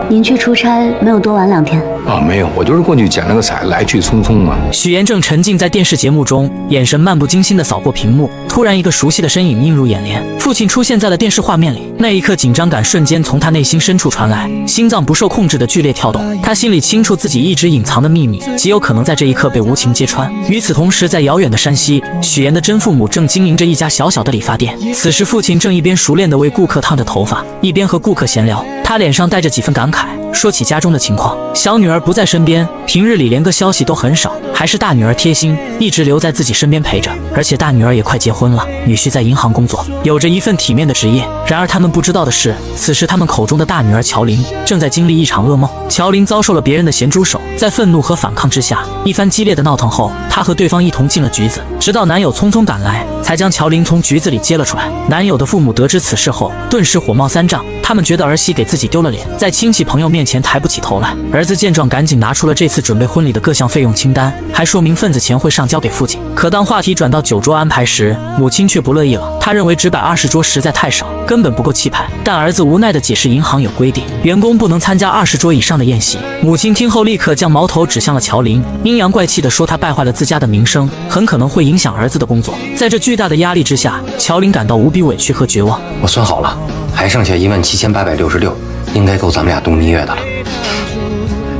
您去出差没有多玩2天？没有，我就是过去捡了个彩，来去匆匆嘛。许妍正沉浸在电视节目中，眼神漫不经心地扫过屏幕，突然一个熟悉的身影映入眼帘，父亲出现在了电视画面里。那一刻，紧张感瞬间从他内心深处传来，心脏不受控制的剧烈跳动。他心里清楚自己一直隐藏的秘密，极有可能在这一刻被无情揭穿。与此同时，在遥远的山西，许妍的真父母正经营着一家小小的理发店。此时，父亲正一边熟练地为顾客烫着头发，一边和顾客闲聊。他脸上带着几分感慨，说起家中的情况。小女儿不在身边，平日里连个消息都很少，还是大女儿贴心，一直留在自己身边陪着。而且大女儿也快结婚了，女婿在银行工作，有着一份体面的职业。然而他们不知道的是，此时他们口中的大女儿乔琳正在经历一场噩梦。乔琳遭受了别人的咸猪手，在愤怒和反抗之下，一番激烈的闹腾后，她和对方一同进了局子，直到男友匆匆赶来，才将乔琳从局子里接了出来。男友的父母得知此事后，顿时火冒三丈，他们觉得儿媳给自己丢了脸，在亲戚朋友面前抬不起头来。儿子见状，赶紧拿出了这次准备婚礼的各项费用清单，还说明份子钱会上交给父亲。可当话题转到酒桌安排时，母亲却不乐意了。她认为只摆20桌实在太少，根本不够气派。但儿子无奈地解释，银行有规定，员工不能参加20桌以上的宴席。母亲听后立刻将矛头指向了乔琳，阴阳怪气地说她败坏了自家的名声，很可能会影响儿子的工作。在这巨大的压力之下，乔琳感到无比委屈和绝望。我算好了，还剩下17866，应该够咱们俩度蜜月的了。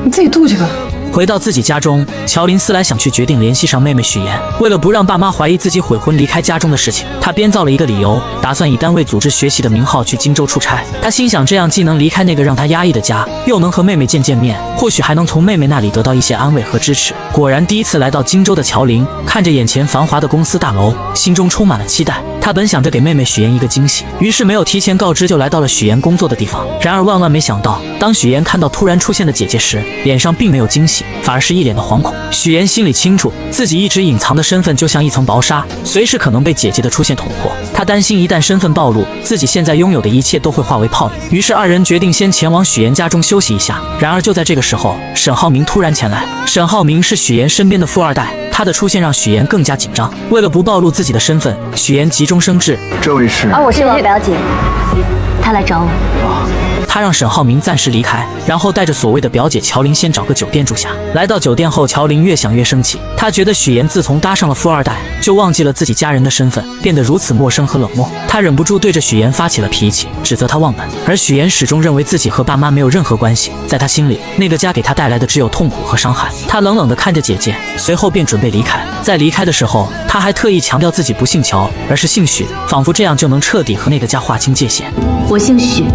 你自己度去吧，回到自己家中，乔林思来想去，决定联系上妹妹许妍。为了不让爸妈怀疑自己悔婚离开家中的事情，他编造了一个理由，打算以单位组织学习的名号去荆州出差。他心想，这样既能离开那个让他压抑的家，又能和妹妹见面，或许还能从妹妹那里得到一些安慰和支持。果然，第一次来到荆州的乔林看着眼前繁华的公司大楼，心中充满了期待。他本想着给妹妹许妍一个惊喜，于是没有提前告知就来到了许妍工作的地方。然而万万没想到，当许妍看到突然出现的姐姐时，脸上并没有惊喜，反而是一脸的惶恐。许妍心里清楚，自己一直隐藏的身份就像一层薄纱，随时可能被姐姐的出现捅破。她担心一旦身份暴露，自己现在拥有的一切都会化为泡影。于是二人决定先前往许妍家中休息一下。然而就在这个时候，沈浩明突然前来。沈浩明是许妍身边的富二代，他的出现让许妍更加紧张。为了不暴露自己的身份，许妍急中生智：“这位是……我是表姐，她来找我。”他让沈浩明暂时离开，然后带着所谓的表姐乔林先找个酒店住下。来到酒店后，乔林越想越生气，他觉得许妍自从搭上了富二代，就忘记了自己家人的身份，变得如此陌生和冷漠。他忍不住对着许妍发起了脾气，指责她忘本。而许妍始终认为自己和爸妈没有任何关系，在他心里，那个家给他带来的只有痛苦和伤害。他冷冷地看着姐姐，随后便准备离开。在离开的时候，他还特意强调自己不姓乔，而是姓许，仿佛这样就能彻底和那个家划清界限。我姓许。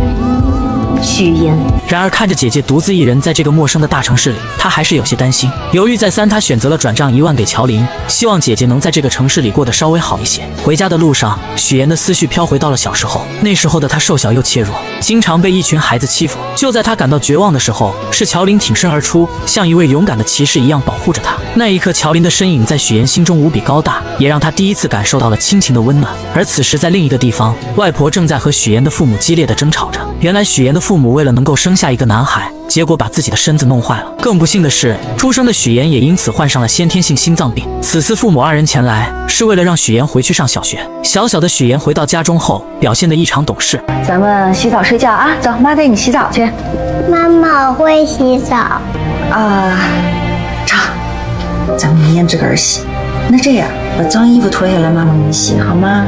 许妍。然而看着姐姐独自一人在这个陌生的大城市里，他还是有些担心。犹豫再三，他选择了转账1万给乔林，希望姐姐能在这个城市里过得稍微好一些。回家的路上，许妍的思绪飘回到了小时候，那时候的她瘦小又怯弱，经常被一群孩子欺负。就在她感到绝望的时候，是乔林挺身而出，像一位勇敢的骑士一样保护着她。那一刻，乔林的身影在许妍心中无比高大，也让她第一次感受到了亲情的温暖。而此时在另一个地方，外婆正在和许妍的父母激烈的争吵着。原来许妍的父母为了能够生下一个男孩，结果把自己的身子弄坏了。更不幸的是，出生的许妍也因此患上了先天性心脏病。此次父母二人前来，是为了让许妍回去上小学。小小的许妍回到家中后，表现得异常懂事。咱们洗澡睡觉啊，走，妈带你洗澡去。妈妈，我会洗澡。成，咱们明天自个儿洗。那这样，把脏衣服脱下来，妈妈给你洗，好吗？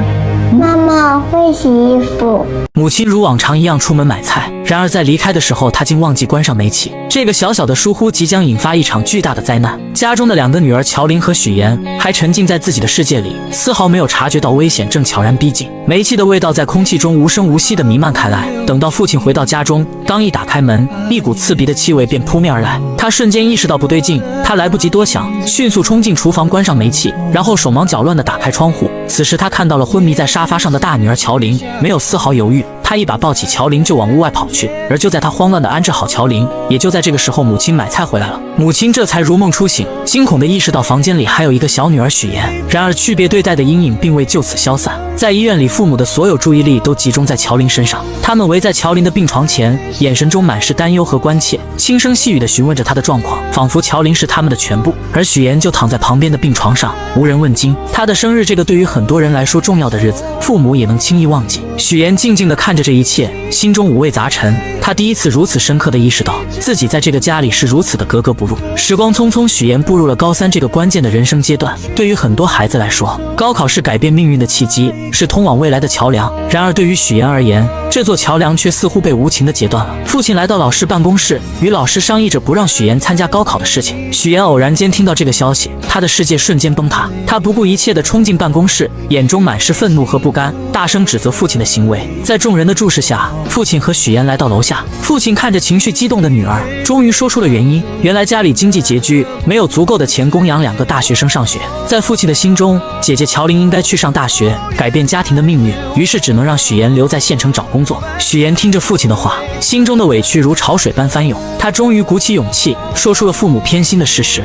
妈妈，我会洗衣服。母亲如往常一样出门买菜，然而在离开的时候，她竟忘记关上煤气。这个小小的疏忽即将引发一场巨大的灾难。家中的2个女儿乔林和许妍还沉浸在自己的世界里，丝毫没有察觉到危险正悄然逼近。煤气的味道在空气中无声无息地弥漫开来。等到父亲回到家中，刚一打开门，一股刺鼻的气味便扑面而来。他瞬间意识到不对劲，他来不及多想，迅速冲进厨房关上煤气，然后手忙脚乱地打开窗户。此时他看到了昏迷在沙发上的大女儿乔林，没有丝毫犹豫，他一把抱起乔林就往屋外跑去。而就在他慌乱地安置好乔林，也就在这个时候，母亲买菜回来了。母亲这才如梦初醒，惊恐地意识到房间里还有一个小女儿许妍。然而区别对待的阴影并未就此消散。在医院里，父母的所有注意力都集中在乔林身上，他们围在乔林的病床前，眼神中满是担忧和关切，轻声细语地询问着她的状况，仿佛乔林是他们的全部。而许妍就躺在旁边的病床上，无人问津。她的生日，这个对于很多人来说重要的日子，父母也能轻易忘记。许妍静静地看着这一切，心中五味杂陈。她第一次如此深刻地意识到，自己在这个家里是如此的格格不入。时光匆匆，许妍步入了高3这个关键的人生阶段。对于很多孩子来说，高考是改变命运的契机，是通往未来的桥梁。然而对于许妍而言，这座桥梁却似乎被无情地截断了。父亲来到老师办公室，与老师商议着不让许妍参加高考的事情。许妍偶然间听到这个消息，她的世界瞬间崩塌。她不顾一切地冲进办公室，眼中满是愤怒和不甘，大声指责父亲的行为。在众人的注视下，父亲和许妍来到楼下。父亲看着情绪激动的女儿，终于说出了原因。原来家里经济拮据，没有足够的钱供养2个大学生上学。在父亲的心中，姐姐乔林应该去上大学，改变家庭的命运，于是只能让许妍留在县城找工作。许妍听着父亲的话，心中的委屈如潮水般翻涌。她终于鼓起勇气，说出了父母偏心的事实。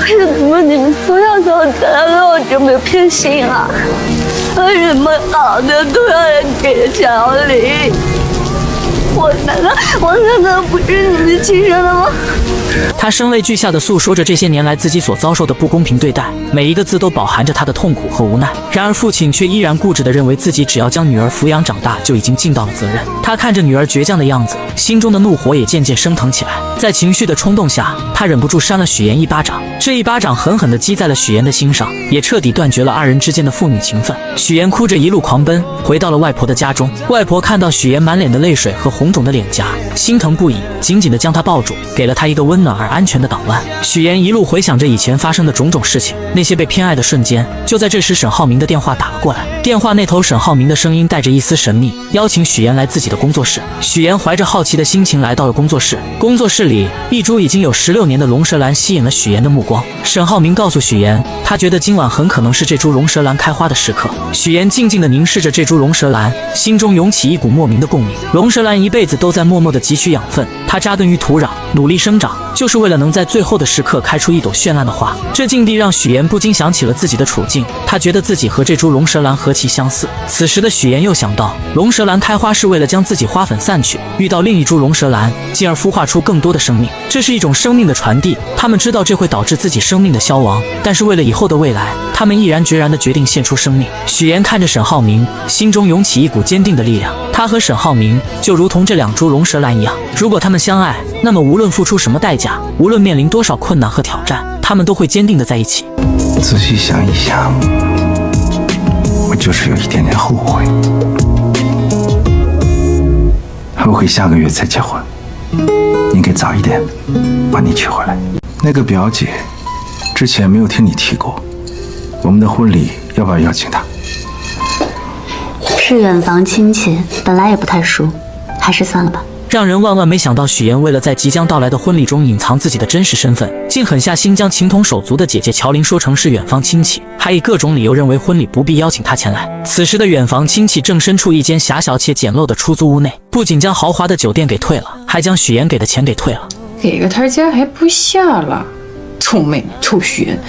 为什么你们从小到大对我这么偏心啊？为什么好的都要人给乔林？我难道不是你们亲生的吗？他声泪俱下地诉说着这些年来自己所遭受的不公平对待，每一个字都饱含着他的痛苦和无奈。然而父亲却依然固执地认为自己只要将女儿抚养长大就已经尽到了责任。他看着女儿倔强的样子，心中的怒火也渐渐升腾起来。在情绪的冲动下，他忍不住扇了许妍一巴掌。这一巴掌狠狠地击在了许妍的心上，也彻底断绝了2人之间的父女情分。许妍哭着一路狂奔，回到了外婆的家中。外婆看到许妍满脸的泪水和红肿的脸颊，心疼不已，紧紧地将她抱住，给了她一个温温暖而安全的港湾。许岩一路回想着以前发生的种种事情，那些被偏爱的瞬间。就在这时，沈浩明的电话打了过来。电话那头，沈浩明的声音带着一丝神秘，邀请许岩来自己的工作室。许岩怀着好奇的心情来到了工作室。工作室里，一株已经有16年的龙舌兰吸引了许岩的目光。沈浩明告诉许岩，他觉得今晚很可能是这株龙舌兰开花的时刻。许岩静静地凝视着这株龙舌兰，心中涌起一股莫名的共鸣。龙舌兰一辈子都在默默地汲取养分，它扎根于土壤，努力生长，就是为了能在最后的时刻开出一朵绚烂的花。这境地让许岩不禁想起了自己的处境，他觉得自己和这株龙舌兰何其相似。此时的许岩又想到，龙舌兰开花是为了将自己花粉散去，遇到另一株龙舌兰，进而孵化出更多的生命。这是一种生命的传递，他们知道这会导致自己生命的消亡，但是为了以后的未来，他们毅然决然地决定献出生命。许岩看着沈浩明，心中涌起一股坚定的力量。他和沈浩明就如同这2株龙舌兰一样，如果他们相爱，那么无论付出什么代价，无论面临多少困难和挑战，他们都会坚定地在一起。仔细想一想，我就是有一点点后悔，后悔下个月才结婚，应该早一点把你娶回来。那个表姐之前没有听你提过，我们的婚礼要不要邀请她？是远房亲戚，本来也不太熟，还是算了吧。让人万万没想到，许岩为了在即将到来的婚礼中隐藏自己的真实身份，竟狠下心将情同手足的姐姐乔琳说成是远房亲戚，还以各种理由认为婚礼不必邀请她前来。此时的远房亲戚正身处一间狭小且简陋的出租屋内，不仅将豪华的酒店给退了，还将许岩给的钱给退了。给个台阶还不下了，臭妹妹，臭许岩，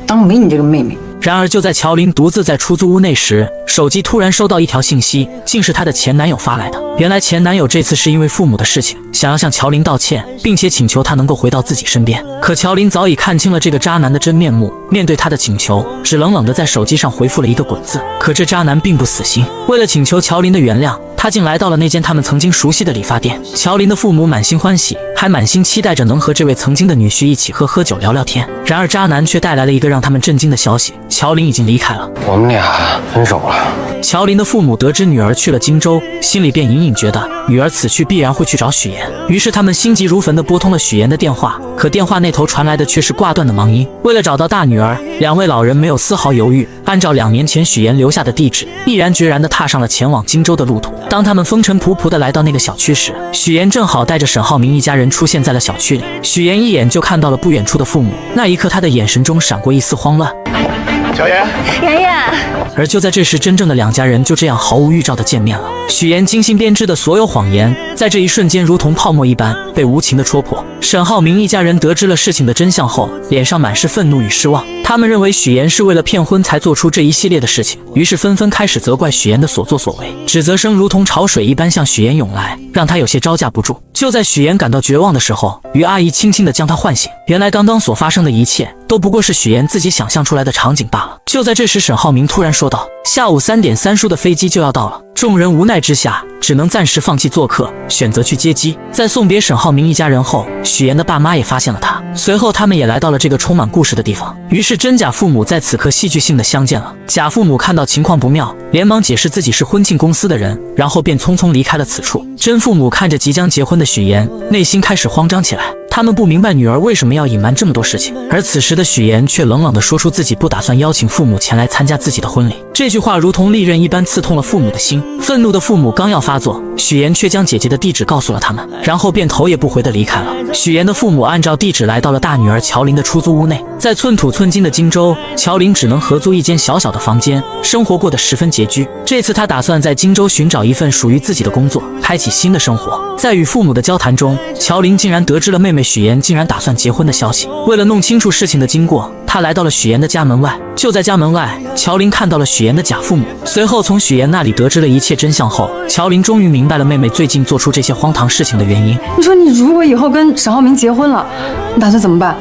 当没你这个妹妹。然而就在乔琳独自在出租屋内时，手机突然收到一条信息，竟是她的前男友发来的。原来前男友这次是因为父母的事情，想要向乔琳道歉，并且请求她能够回到自己身边。可乔琳早已看清了这个渣男的真面目，面对他的请求，只冷冷地在手机上回复了一个滚字。可这渣男并不死心，为了请求乔琳的原谅，他竟来到了那间他们曾经熟悉的理发店。乔琳的父母满心欢喜，还满心期待着能和这位曾经的女婿一起喝酒聊聊天。然而渣男却带来了一个让他们震惊的消息，乔琳已经离开了。我们俩分手了。乔琳的父母得知女儿去了荆州，心里便隐隐觉得女儿此去必然会去找许岩，于是他们心急如焚地拨通了许岩的电话，可电话那头传来的却是挂断的忙音。为了找到大女儿，2位老人没有丝毫犹豫，按照2年前许岩留下的地址，毅然决然地踏上了前往荆州的路途。当他们风尘仆仆地来到那个小区时，许岩正好带着沈浩明一家人出现在了小区里。许岩一眼就看到了不远处的父母，那一刻他的眼神中闪过一丝慌乱。小妍，妍妍。而就在这时，真正的2家人就这样毫无预兆地见面了。许岩精心编织的所有谎言，在这一瞬间如同泡沫一般被无情地戳破。沈浩明一家人得知了事情的真相后，脸上满是愤怒与失望。他们认为许岩是为了骗婚才做出这一系列的事情，于是纷纷开始责怪许岩的所作所为，指责声如同潮水一般向许岩涌来，让他有些招架不住。就在许岩感到绝望的时候，于阿姨轻轻地将他唤醒。原来刚刚所发生的一切都不过是许岩自己想象出来的场景罢了。就在这时，沈浩明突然说道：“下午3点3叔的飞机就要到了。”众人无奈之下，只能暂时放弃做客，选择去接机。在送别沈浩明一家人后，许岩的爸妈也发现了他，随后他们也来到了这个充满故事的地方。于是真假父母在此刻戏剧性的相见了。假父母看到情况不妙，连忙解释自己是婚庆公司的人，然后便匆匆离开了此处。真父母看着即将结婚的许岩，内心开始慌张起来。他们不明白女儿为什么要隐瞒这么多事情，而此时的许岩却冷冷地说出自己不打算邀请父母前来参加自己的婚礼。这句话如同利刃一般刺痛了父母的心。愤怒的父母刚要发作，许岩却将姐姐的地址告诉了他们，然后便头也不回地离开了。许岩的父母按照地址来到了大女儿乔琳的出租屋内。在寸土寸金的荆州，乔琳只能合租一间小小的房间，生活过得十分拮据。这次她打算在荆州寻找一份属于自己的工作，开启新的生活。在与父母的交谈中，乔琳竟然得知了妹妹许岩竟然打算结婚的消息。为了弄清楚事情的经过，她来到了许岩的家门外。就在家门外，乔琳看到了许岩的假父母，随后从许岩那里得知了一切真相后，乔琳终于明白了妹妹最近做出这些荒唐事情的原因。你说你如果以后跟沈浩明结婚了，你打算怎么办？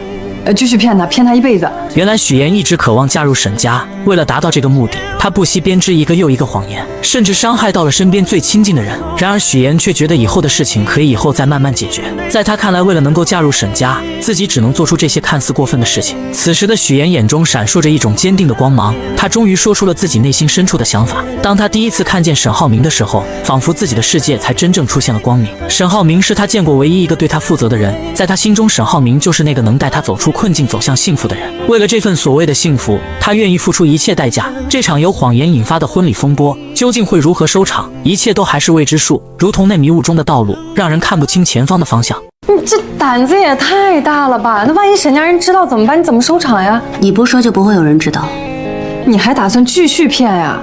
继续骗他一辈子。原来许岩一直渴望嫁入沈家，为了达到这个目的，他不惜编织一个又一个谎言，甚至伤害到了身边最亲近的人。然而许岩却觉得以后的事情可以以后再慢慢解决。在他看来，为了能够嫁入沈家，自己只能做出这些看似过分的事情。此时的许岩眼中闪烁着一种坚定的光芒，他终于说出了自己内心深处的想法。当他第一次看见沈浩明的时候，仿佛自己的世界才真正出现了光明。沈浩明是他见过唯一一个对他负责的人，在他心中，沈浩明就是那个能带他走出困境、走向幸福的人。为了这份所谓的幸福，他愿意付出一切代价。这场由谎言引发的婚礼风波究竟会如何收场，一切都还是未知数，如同那迷雾中的道路，让人看不清前方的方向。你这胆子也太大了吧？那万一沈家人知道怎么办？你怎么收场呀？你不说就不会有人知道。你还打算继续骗呀？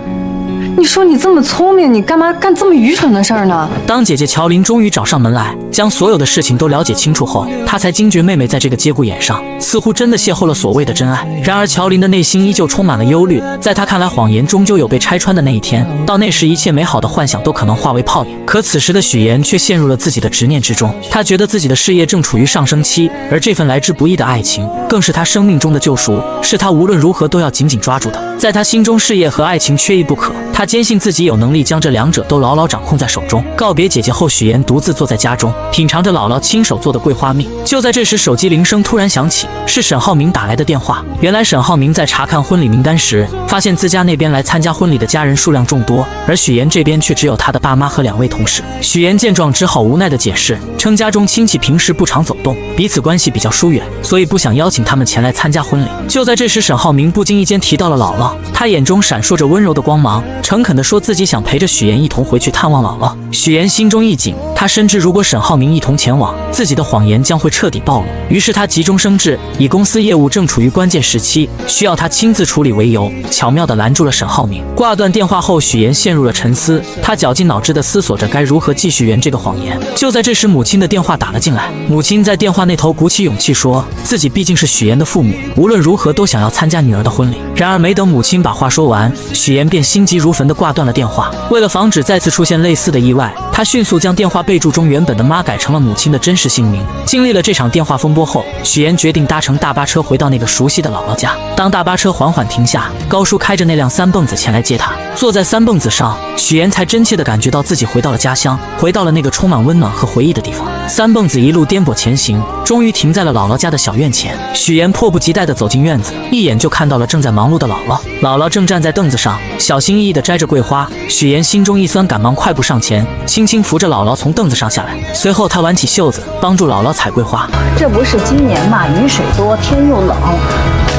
你说你这么聪明，你干嘛干这么愚蠢的事儿呢？当姐姐乔琳终于找上门来，将所有的事情都了解清楚后，她才惊觉妹妹在这个节骨眼上，似乎真的邂逅了所谓的真爱。然而乔琳的内心依旧充满了忧虑，在她看来，谎言终究有被拆穿的那一天，到那时一切美好的幻想都可能化为泡影。可此时的许岩却陷入了自己的执念之中，他觉得自己的事业正处于上升期，而这份来之不易的爱情，更是他生命中的救赎，是他无论如何都要紧紧抓住的。在他心中，事业和爱情缺一不可，他坚信自己有能力将这两者都牢牢掌控在手中。告别姐姐后，许岩独自坐在家中，品尝着姥姥亲手做的桂花蜜。就在这时，手机铃声突然响起，是沈浩明打来的电话。原来沈浩明在查看婚礼名单时，发现自家那边来参加婚礼的家人数量众多，而许岩这边却只有他的爸妈和2位同事。许岩见状只好无奈地解释，称家中亲戚平时不常走动，彼此关系比较疏远，所以不想邀请他们前来参加婚礼。就在这时，沈浩明不经意间提到了姥姥，他眼中闪烁着温柔的光芒，诚恳地说自己想陪着许岩一同回去探望姥姥。许岩心中一紧，他深知如果沈浩明一同前往，自己的谎言将会彻底暴露。于是他急中生智，以公司业务正处于关键时期，需要他亲自处理为由，巧妙地拦住了沈浩明。挂断电话后，许岩陷入了沉思，他绞尽脑汁地思索着该如何继续圆这个谎言。就在这时，母亲的电话打了进来。母亲在电话那头鼓起勇气说，自己毕竟是许岩的父母，无论如何都想要参加女儿的婚礼。然而没等母亲把话说完，许岩便心急如焚地挂断了电话。为了防止再次出现类似的意外，他迅速将电话备注中原本的妈改成了母亲的真实姓名。经历了这场电话风波后，许岩决定搭乘大巴车回到那个熟悉的姥姥家。当大巴车缓缓停下，高叔开着那辆三蹦子前来接他。坐在三蹦子上，许岩才真切地感觉到自己回到了家乡，回到了那个充满温暖和回忆的地方。三蹦子一路颠簸前行，终于停在了姥姥家的小院前。许岩迫不及待地走进院子，一眼就看到了正在忙碌的姥姥。姥姥正站在凳子上，小心翼翼地摘着桂花。许岩心中一酸，赶忙快步上前，轻轻扶着姥姥从凳子上下来。随后他挽起袖子，帮助姥姥采桂花。这不是今年嘛，雨水多，天又冷，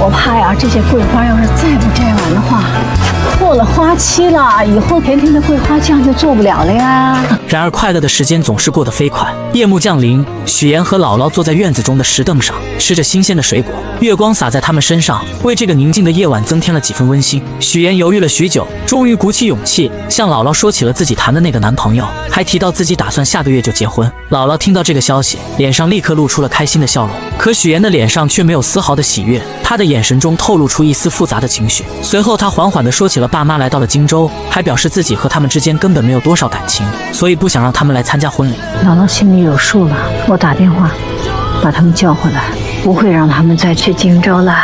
我怕呀，这些桂花要是再不摘完的话，过了花期了，以后甜甜的桂花酱就做不了了呀。然而快乐的时间总是过得飞快，夜幕降临，许岩和姥姥坐在院子中的石凳上，吃着新鲜的水果，月光洒在他们身上，为这个宁静的夜晚增添了几分温馨。许岩犹豫了许久，终于鼓起勇气向姥姥说起了自己谈的那个男朋友，还提到自己打算下个月就结婚。姥姥听到这个消息，脸上立刻露出了开心的笑容，可许岩的脸上却没有丝毫的喜悦，他的眼神中透露出一丝复杂的情绪。随后他缓缓地说起了爸妈来到了荆州，还表示自己和他们之间根本没有多少感情，所以不想让他们来参加婚礼。姥姥心里有数了，我打电话把他们叫回来，不会让他们再去荆州了。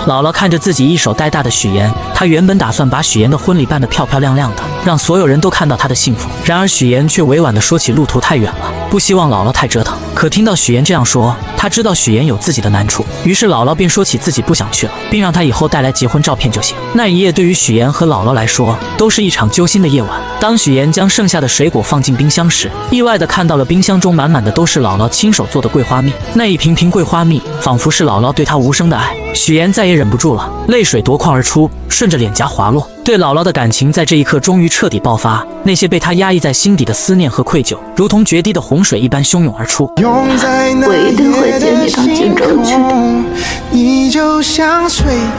姥姥看着自己一手带大的许岩，她原本打算把许岩的婚礼办得漂漂亮亮的，让所有人都看到她的幸福。然而许岩却委婉地说起路途太远了，不希望姥姥太折腾。可听到许岩这样说，她知道许岩有自己的难处，于是姥姥便说起自己不想去了，并让她以后带来结婚照片就行。那一夜对于许岩和姥姥来说都是一场揪心的夜晚。当许岩将剩下的水果放进冰箱时，意外地看到了冰箱中满满的都是姥姥亲手做的桂花蜜。那一瓶瓶桂花蜜仿佛是姥姥对她无声的爱。许岩再也忍不住了，泪水夺眶而出，顺着脸颊滑落。对姥姥的感情在这一刻终于彻底爆发，那些被他压抑在心底的思念和愧疚，如同决堤的洪水一般汹涌而出。我一定会接你到荆州去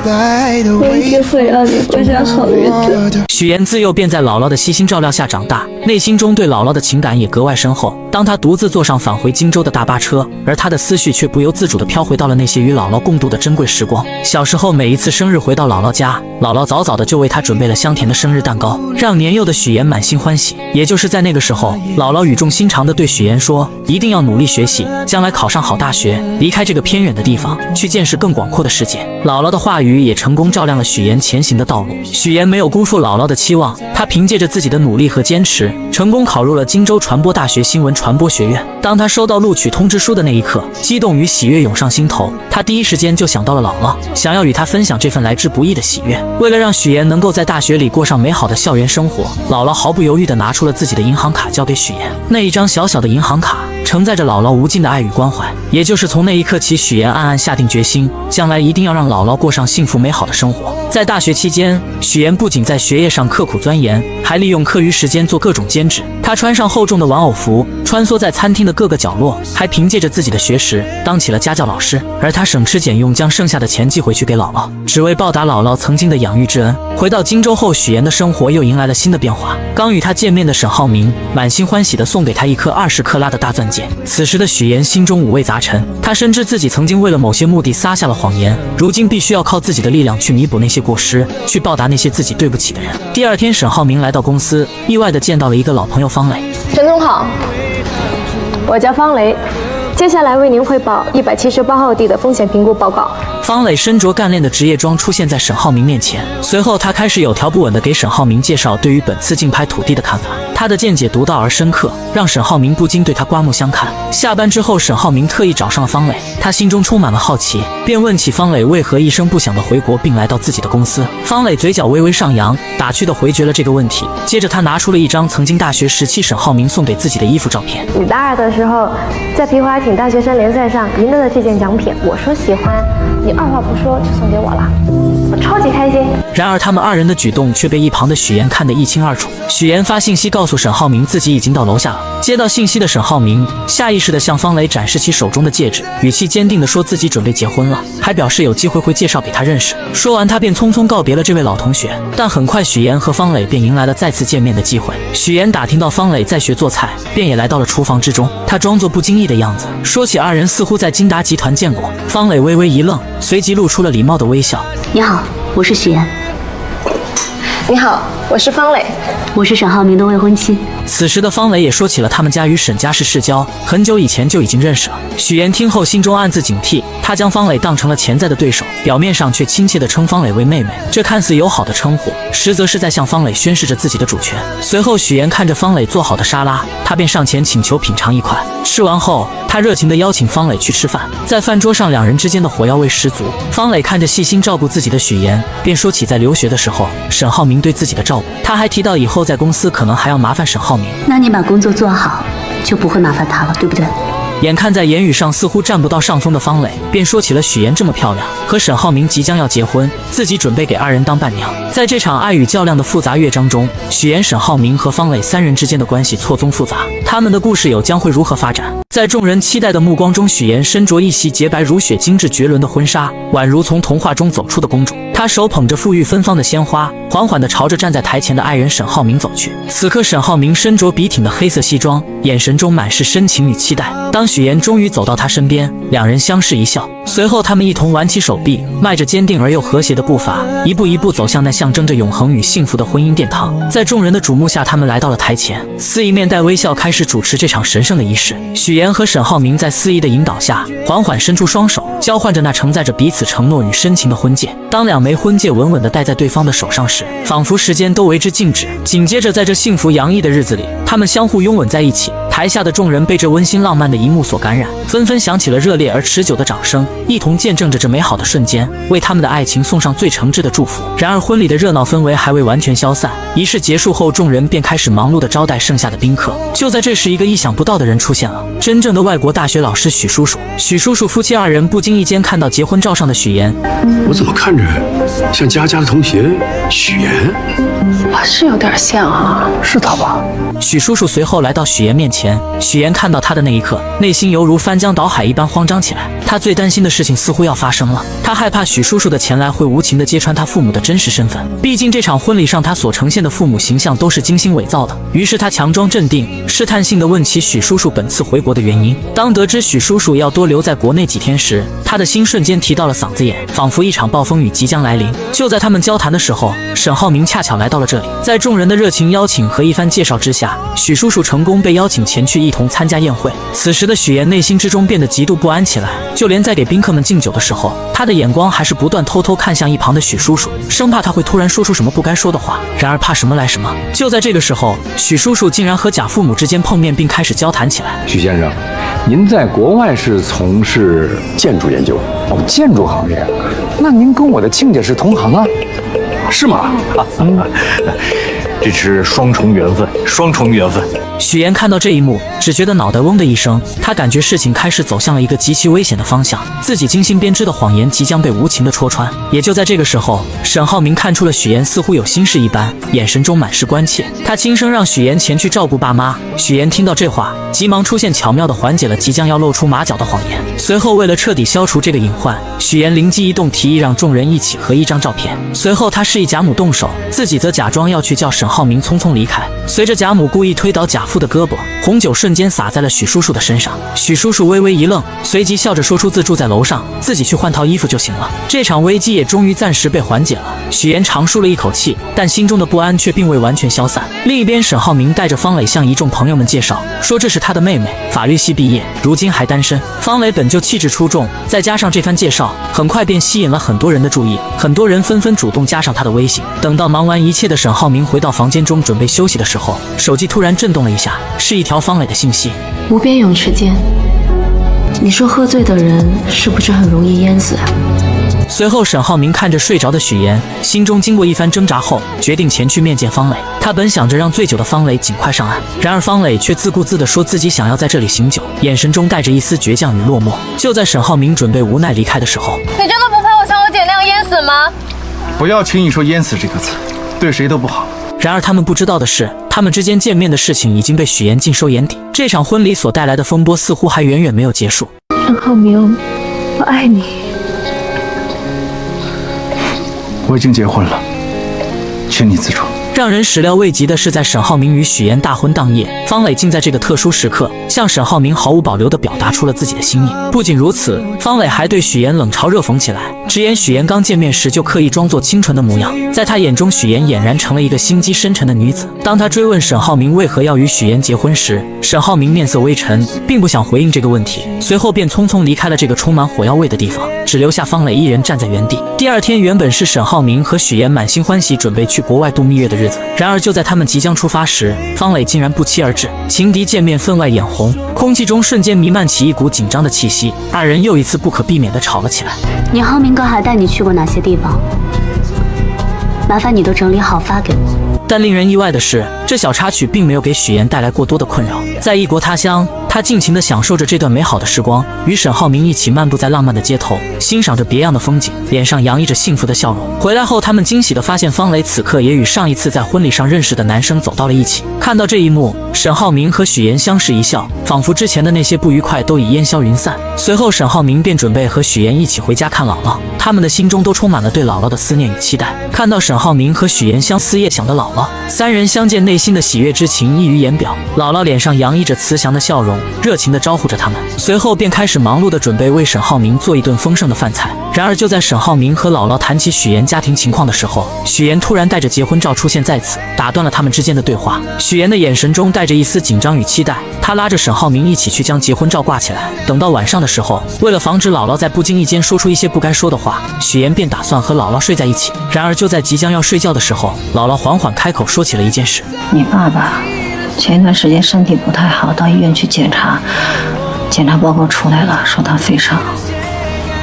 的，我一定会让你过上好日子。许岩自幼便在姥姥的悉心照料下长大，内心中对姥姥的情感也格外深厚。当他独自坐上返回荆州的大巴车，而他的思绪却不由自主地飘回到了那些与姥姥共度的珍贵时光。小时候每一次生日回到姥姥家，姥姥早早的就为他准准备了香甜的生日蛋糕，让年幼的许妍满心欢喜。也就是在那个时候，姥姥语重心长地对许妍说，一定要努力学习，将来考上好大学，离开这个偏远的地方，去见识更广阔的世界。姥姥的话语也成功照亮了许妍前行的道路。许妍没有辜负姥姥的期望，她凭借着自己的努力和坚持，成功考入了荆州传播大学新闻传播学院。当她收到录取通知书的那一刻，激动与喜悦涌上心头，她第一时间就想到了姥姥，想要与她分享这份来之不易的喜悦。为了让许妍能够在大学里过上美好的校园生活，姥姥毫不犹豫地拿出了自己的银行卡交给许妍。那一张小小的银行卡承载着姥姥无尽的爱与关怀。也就是从那一刻起，许妍暗暗下定决心，将来一定要让姥姥过上幸福美好的生活。在大学期间，许妍不仅在学业上刻苦钻研，还利用课余时间做各种兼职。她穿上厚重的玩偶服，穿梭在餐厅的各个角落，还凭借着自己的学识当起了家教老师。而她省吃俭用，将剩下的钱寄回去给姥姥，只为报答姥姥曾经的养育之恩。回到荆州后，许妍的生活又迎来了新的变化。刚与她见面的沈浩明满心欢喜地送给她一颗20克拉的大钻戒。此时的许妍心中五味杂陈，她深知自己曾经为了某些目的撒下了谎言，如今必须要靠自己的力量去弥补那些过失，去报答那些自己对不起的人。第二天，沈浩明来到公司，意外地见到了一个老朋友方磊。沈总好，我叫方雷，接下来为您汇报178号地的风险评估报告。方磊身着干练的职业装出现在沈浩明面前，随后他开始有条不紊地给沈浩明介绍对于本次竞拍土地的看法。他的见解独到而深刻，让沈浩明不禁对他刮目相看。下班之后，沈浩明特意找上了方磊，他心中充满了好奇，便问起方磊为何一声不响地回国并来到自己的公司。方磊嘴角微微上扬，打趣地回绝了这个问题。接着他拿出了一张曾经大学时期沈浩明送给自己的衣服照片。你大二的时候在皮划艇大学生联赛上赢得了这件奖品，我说喜欢，你二话不说就送给我了，我超级开心。然而他们二人的举动却被一旁的许妍看得一清二楚。许妍发信息告诉沈浩明自己已经到楼下了。接到信息的沈浩明下意识地向方磊展示起手中的戒指，语气坚定地说自己准备结婚了，还表示有机会会介绍给他认识。说完他便匆匆告别了这位老同学。但很快许妍和方磊便迎来了再次见面的机会。许妍打听到方磊在学做菜，便也来到了厨房之中。他装作不经意的样子，说起二人似乎在金达集团见过。方磊微微一愣，随即露出了礼貌的微笑。你好，我是许妍。你好，我是方磊，我是沈浩明的未婚妻。此时的方磊也说起了他们家与沈家是世交，很久以前就已经认识了。许妍听后心中暗自警惕，她将方磊当成了潜在的对手，表面上却亲切地称方磊为妹妹。这看似友好的称呼，实则是在向方磊宣示着自己的主权。随后许妍看着方磊做好的沙拉，她便上前请求品尝一块。吃完后，她热情地邀请方磊去吃饭。在饭桌上，两人之间的火药味十足。方磊看着细心照顾自己的许妍，便说起在留学的时候沈浩明对自己的照顾。他还提到以后在公司可能还要麻烦沈浩明。那你把工作做好，就不会麻烦他了，对不对？眼看在言语上似乎占不到上风的方磊，便说起了许妍这么漂亮，和沈浩明即将要结婚，自己准备给二人当伴娘。在这场爱与较量的复杂乐章中，许妍、沈浩明和方磊三人之间的关系错综复杂，他们的故事又将会如何发展？在众人期待的目光中，许妍身着一袭洁白如雪、精致绝伦的婚纱，宛如从童话中走出的公主。她手捧着馥郁芬芳的鲜花，缓缓地朝着站在台前的爱人沈浩明走去。此刻，沈浩明身着笔挺的黑色西装，眼神中满是深情与期待。当许妍终于走到他身边，两人相视一笑，随后他们一同挽起手臂，迈着坚定而又和谐的步伐，一步一步走向那象征着永恒与幸福的婚姻殿堂。在众人的瞩目下，他们来到了台前，司仪面带微笑开始主持这场神圣的仪式。许妍和沈浩明在司仪的引导下，缓缓伸出双手，交换着那承载着彼此承诺与深情的婚戒。当两枚婚戒稳稳地戴在对方的手上时，仿佛时间都为之静止。紧接着，在这幸福洋溢的日子里，他们相互拥吻在一起。台下的众人被这温馨浪漫的一幕所感染，纷纷响起了热烈而持久的掌声，一同见证着这美好的瞬间，为他们的爱情送上最诚挚的祝福。然而，婚礼的热闹氛围还未完全消散，仪式结束后，众人便开始忙碌地招待剩下的宾客。就在这时，一个意想不到的人出现了，真正的外国大学老师许叔叔。许叔叔夫妻二人不经意间看到结婚照上的许妍，我怎么看着像佳佳的同学许妍？是有点像啊，是他吧？许叔叔随后来到许岩面前，许岩看到他的那一刻，内心犹如翻江倒海一般慌张起来。他最担心的事情似乎要发生了，他害怕许叔叔的前来会无情地揭穿他父母的真实身份。毕竟这场婚礼上他所呈现的父母形象都是精心伪造的。于是他强装镇定，试探性地问起许叔叔本次回国的原因。当得知许叔叔要多留在国内几天时，他的心瞬间提到了嗓子眼，仿佛一场暴风雨即将来临。就在他们交谈的时候，沈浩明恰巧来到了这里。在众人的热情邀请和一番介绍之下，许叔叔成功被邀请前去一同参加宴会。此时的许岩内心之中变得极度不安起来，就连在给宾客们敬酒的时候，他的眼光还是不断偷偷看向一旁的许叔叔，生怕他会突然说出什么不该说的话。然而怕什么来什么，就在这个时候，许叔叔竟然和贾父母之间碰面，并开始交谈起来。许先生，您在国外是从事建筑研究？哦，建筑行业，那您跟我的亲家是同行啊？是吗？这是双重缘分，双重缘分。许岩看到这一幕，只觉得脑袋嗡的一声，他感觉事情开始走向了一个极其危险的方向，自己精心编织的谎言即将被无情的戳穿。也就在这个时候，沈浩明看出了许岩似乎有心事一般，眼神中满是关切，他轻声让许岩前去照顾爸妈。许岩听到这话，急忙出现，巧妙地缓解了即将要露出马脚的谎言。随后为了彻底消除这个隐患，许岩灵机一动，提议让众人一起合一张照片。随后他示意贾母动手，自己则假装要去叫沈浩明匆匆离开。随着贾母故意推倒贾父的胳膊，红酒瞬间洒在了许叔叔的身上。许叔叔微微一愣，随即笑着说出自住在楼上，自己去换套衣服就行了。这场危机也终于暂时被缓解了。许岩长舒了一口气，但心中的不安却并未完全消散。另一边，沈浩明带着方磊向一众朋友们介绍，说这是他的妹妹，法律系毕业，如今还单身。方磊本就气质出众，再加上这番介绍，很快便吸引了很多人的注意，很多人纷纷主动加上他的微信。等到忙完一切的沈浩明回到房间中准备休息的时候，手机突然震动了一下，是一条方磊的信息。无边泳池间，你说喝醉的人是不是很容易淹死啊？随后沈浩明看着睡着的许岩，心中经过一番挣扎后，决定前去面见方磊。他本想着让醉酒的方磊尽快上岸，然而方磊却自顾自地说自己想要在这里醒酒，眼神中带着一丝倔强与落寞。就在沈浩明准备无奈离开的时候，你真的不怕我像我姐那样淹死吗？不要轻易说淹死这个词，对谁都不好。然而他们不知道的是，他们之间见面的事情已经被许岩尽收眼底。这场婚礼所带来的风波似乎还远远没有结束。沈浩明，我爱你。我已经结婚了，请你自重。让人始料未及的是，在沈浩明与许岩大婚当夜，方磊竟在这个特殊时刻向沈浩明毫无保留地表达出了自己的心意。不仅如此，方磊还对许岩冷嘲热讽起来，直言许岩刚见面时就刻意装作清纯的模样，在他眼中许岩俨然成了一个心机深沉的女子。当他追问沈浩明为何要与许岩结婚时，沈浩明面色微沉，并不想回应这个问题，随后便匆匆离开了这个充满火药味的地方，只留下方磊一人站在原地。第二天原本是沈浩明和许岩满心欢喜准备去国外度蜜月的日子，然而就在他们即将出发时，方磊竟然不期而至。情敌见面分外眼红，空气中瞬间弥漫起一股紧张的气息，二人又一次不可避免地吵了起来。你浩明哥还带你去过哪些地方？麻烦你都整理好发给我。但令人意外的是，这小插曲并没有给许岩带来过多的困扰。在异国他乡，他尽情地享受着这段美好的时光，与沈浩明一起漫步在浪漫的街头，欣赏着别样的风景，脸上洋溢着幸福的笑容。回来后，他们惊喜地发现方磊此刻也与上一次在婚礼上认识的男生走到了一起。看到这一幕，沈浩明和许岩相视一笑，仿佛之前的那些不愉快都已烟消云散。随后，沈浩明便准备和许岩一起回家看姥姥，他们的心中都充满了对姥姥的思念与期待。看到沈浩明和许岩相思夜想的姥姥，三人相见，内心的喜悦之情溢于言表。姥姥脸上洋溢着慈祥的笑容，热情地招呼着他们，随后便开始忙碌地准备为沈浩明做一顿丰盛的饭菜。然而就在沈浩明和姥姥谈起许岩家庭情况的时候，许岩突然带着结婚照出现在此，打断了他们之间的对话。许岩的眼神中带着一丝紧张与期待，他拉着沈浩明一起去将结婚照挂起来。等到晚上的时候，为了防止姥姥在不经意间说出一些不该说的话，许岩便打算和姥姥睡在一起。然而就在即将要睡觉的时候，姥姥缓缓开口说起了一件事。你爸爸前一段时间身体不太好，到医院去检查，检查报告出来了，说他肺上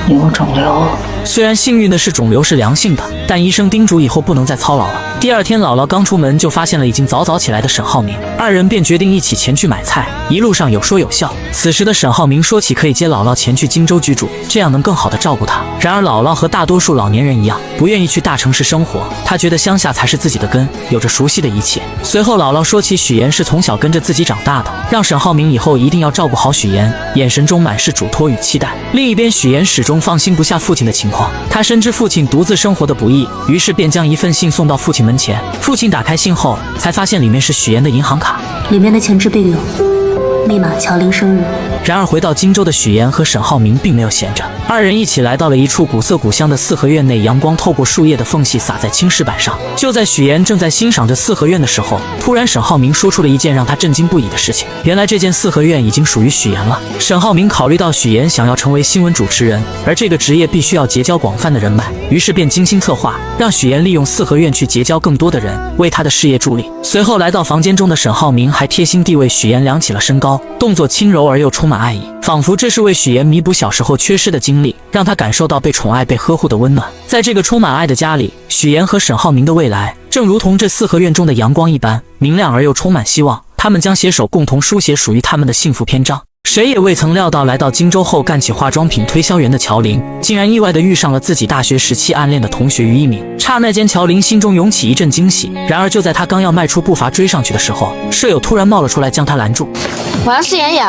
有肿瘤，虽然幸运的是肿瘤是良性的，但医生叮嘱以后不能再操劳了。第二天，姥姥刚出门就发现了已经早早起来的沈浩明，二人便决定一起前去买菜，一路上有说有笑。此时的沈浩明说起可以接姥姥前去荆州居住，这样能更好的照顾她。然而姥姥和大多数老年人一样，不愿意去大城市生活，她觉得乡下才是自己的根，有着熟悉的一切。随后姥姥说起许岩是从小跟着自己长大的，让沈浩明以后一定要照顾好许岩，眼神中满是嘱托与期待。另一边，许岩始终放心不下父亲的情况，他深知父亲独自生活的不易，于是便将一份信送到父亲门前。父亲打开信后，才发现里面是许岩的银行卡，里面的钱支并有密码乔林生日。然而回到荆州的许岩和沈浩明并没有闲着，二人一起来到了一处古色古香的四合院内，阳光透过树叶的缝隙洒在青石板上。就在许岩正在欣赏着四合院的时候，突然沈浩明说出了一件让他震惊不已的事情，原来这间四合院已经属于许岩了。沈浩明考虑到许岩想要成为新闻主持人，而这个职业必须要结交广泛的人脉，于是便精心策划，让许岩利用四合院去结交更多的人，为他的事业助力。随后来到房间中的沈浩明还贴心地为许岩量起了身高，动作轻柔而又充满爱意，仿佛这是为许岩弥补小时候缺失的经历，让他感受到被宠爱被呵护的温暖。在这个充满爱的家里，许岩和沈浩明的未来正如同这四合院中的阳光一般明亮而又充满希望，他们将携手共同书写属于他们的幸福篇章。谁也未曾料到，来到荆州后干起化妆品推销员的乔林，竟然意外地遇上了自己大学时期暗恋的同学于一鸣。刹那间，乔林心中涌起一阵惊喜。然而就在他刚要迈出步伐追上去的时候，舍友突然冒了出来将他拦住。我要试眼影。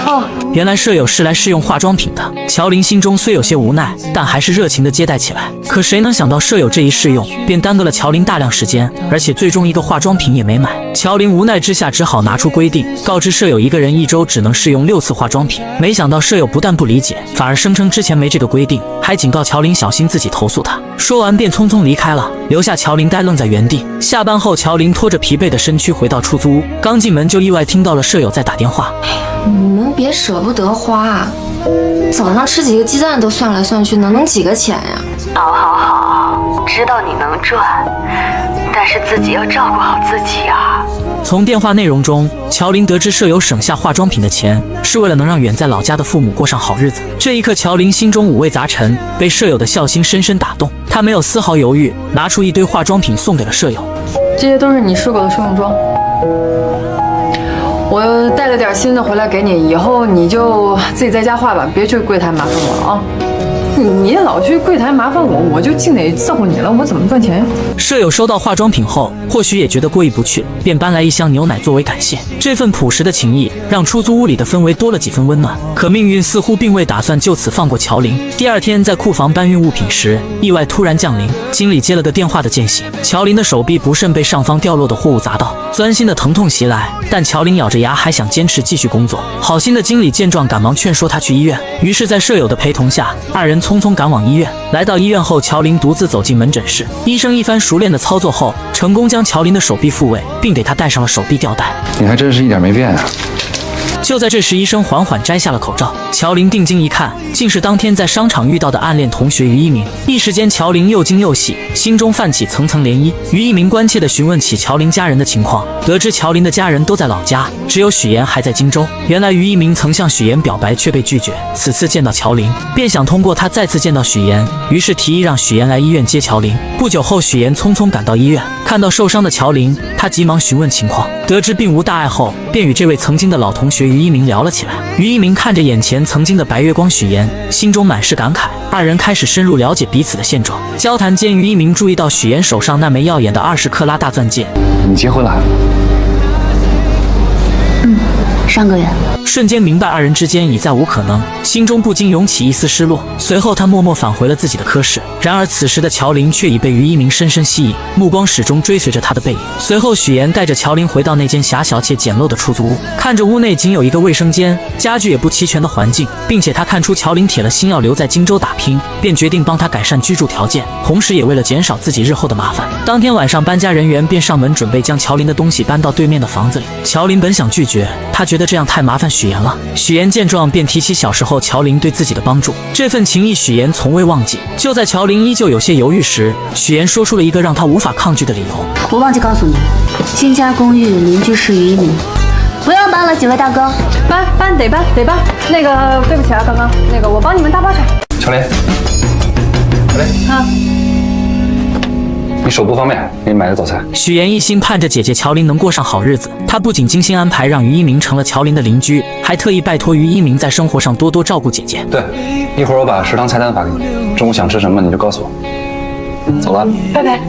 哦，原来舍友是来试用化妆品的。乔林心中虽有些无奈，但还是热情地接待起来。可谁能想到舍友这一试用，便耽搁了乔林大量时间，而且最终一个化妆品也没买。乔林无奈之下只好拿出规定，告知舍友一个人一周只能试用6次化妆品。没想到舍友不但不理解，反而声称之前没这个规定，还警告乔林小心自己投诉他。说完便匆匆离开了，留下乔林呆愣在原地。下班后，乔林拖着疲惫的身躯回到出租屋，刚进门就意外听到了舍友在打电话。你们别舍不得花，早上吃几个鸡蛋都算来算去，能几个钱呀？好，知道你能赚，但是自己要照顾好自己啊。从电话内容中，乔林得知舍友省下化妆品的钱是为了能让远在老家的父母过上好日子。这一刻，乔林心中五味杂陈，被舍友的孝心深深打动。他没有丝毫犹豫，拿出一堆化妆品送给了舍友。这些都是你试过的试用装，我带了点新的回来给你，以后你就自己在家画吧，别去柜台麻烦我了啊。你老去柜台麻烦我，我就净得伺候你了，我怎么赚钱呀？舍友收到化妆品后，或许也觉得过意不去，便搬来一箱牛奶作为感谢。这份朴实的情谊让出租屋里的氛围多了几分温暖。可命运似乎并未打算就此放过乔林。第二天在库房搬运物品时，意外突然降临，经理接了个电话的间隙，乔林的手臂不慎被上方掉落的货物砸到，钻心的疼痛袭来，但乔林咬着牙还想坚持继续工作。好心的经理见状赶忙劝说他去医院，于是在舍友的陪同下，二人匆匆赶往医院。来到医院后，乔林独自走进门诊室，医生一番熟练的操作后，成功将乔林的手臂复位，并给他戴上了手臂吊带。你还真是一点没变啊。就在这时，医生缓缓摘下了口罩，乔林定睛一看，竟是当天在商场遇到的暗恋同学于一鸣。一时间，乔林又惊又喜，心中泛起层层涟漪。于一鸣关切地询问起乔林家人的情况，得知乔林的家人都在老家，只有许岩还在荆州。原来于一鸣曾向许岩表白却被拒绝，此次见到乔林，便想通过他再次见到许岩，于是提议让许岩来医院接乔林。不久后，许岩匆匆赶到医院，看到受伤的乔林，他急忙询问情况，得知并无大碍后，便与这位曾经的老同学于一鸣聊了起来。于一鸣看着眼前曾经的白月光许岩，心中满是感慨。二人开始深入了解彼此的现状。交谈间，于一鸣注意到许岩手上那枚耀眼的20克拉大钻戒。你结婚了？上个月。瞬间明白二人之间已再无可能，心中不禁涌起一丝失落。随后他默默返回了自己的科室。然而此时的乔林却已被于一鸣深深吸引，目光始终追随着他的背影。随后许岩带着乔林回到那间狭小且简陋的出租屋，看着屋内仅有一个卫生间，家具也不齐全的环境，并且他看出乔林铁了心要留在荆州打拼，便决定帮他改善居住条件，同时也为了减少自己日后的麻烦。当天晚上，搬家人员便上门准备将乔林的东西搬到对面的房子里。乔林本想拒绝，他觉得这样太麻烦许岩了。许岩见状便提起小时候乔林对自己的帮助，这份情谊许岩从未忘记。就在乔林依旧有些犹豫时，许岩说出了一个让他无法抗拒的理由。我忘记告诉你，新家公寓邻居是于一鸣，不要搬了，几位大哥。搬得搬。那个对不起啊，刚刚那个我帮你们搭包场。乔林，啊。你手不方便，给你买个早餐。许妍一心盼着姐姐乔琳能过上好日子，她不仅精心安排让于一鸣成了乔琳的邻居，还特意拜托于一鸣在生活上多多照顾姐姐。对，一会儿我把食堂菜单发给你，中午想吃什么你就告诉我。走了，拜拜。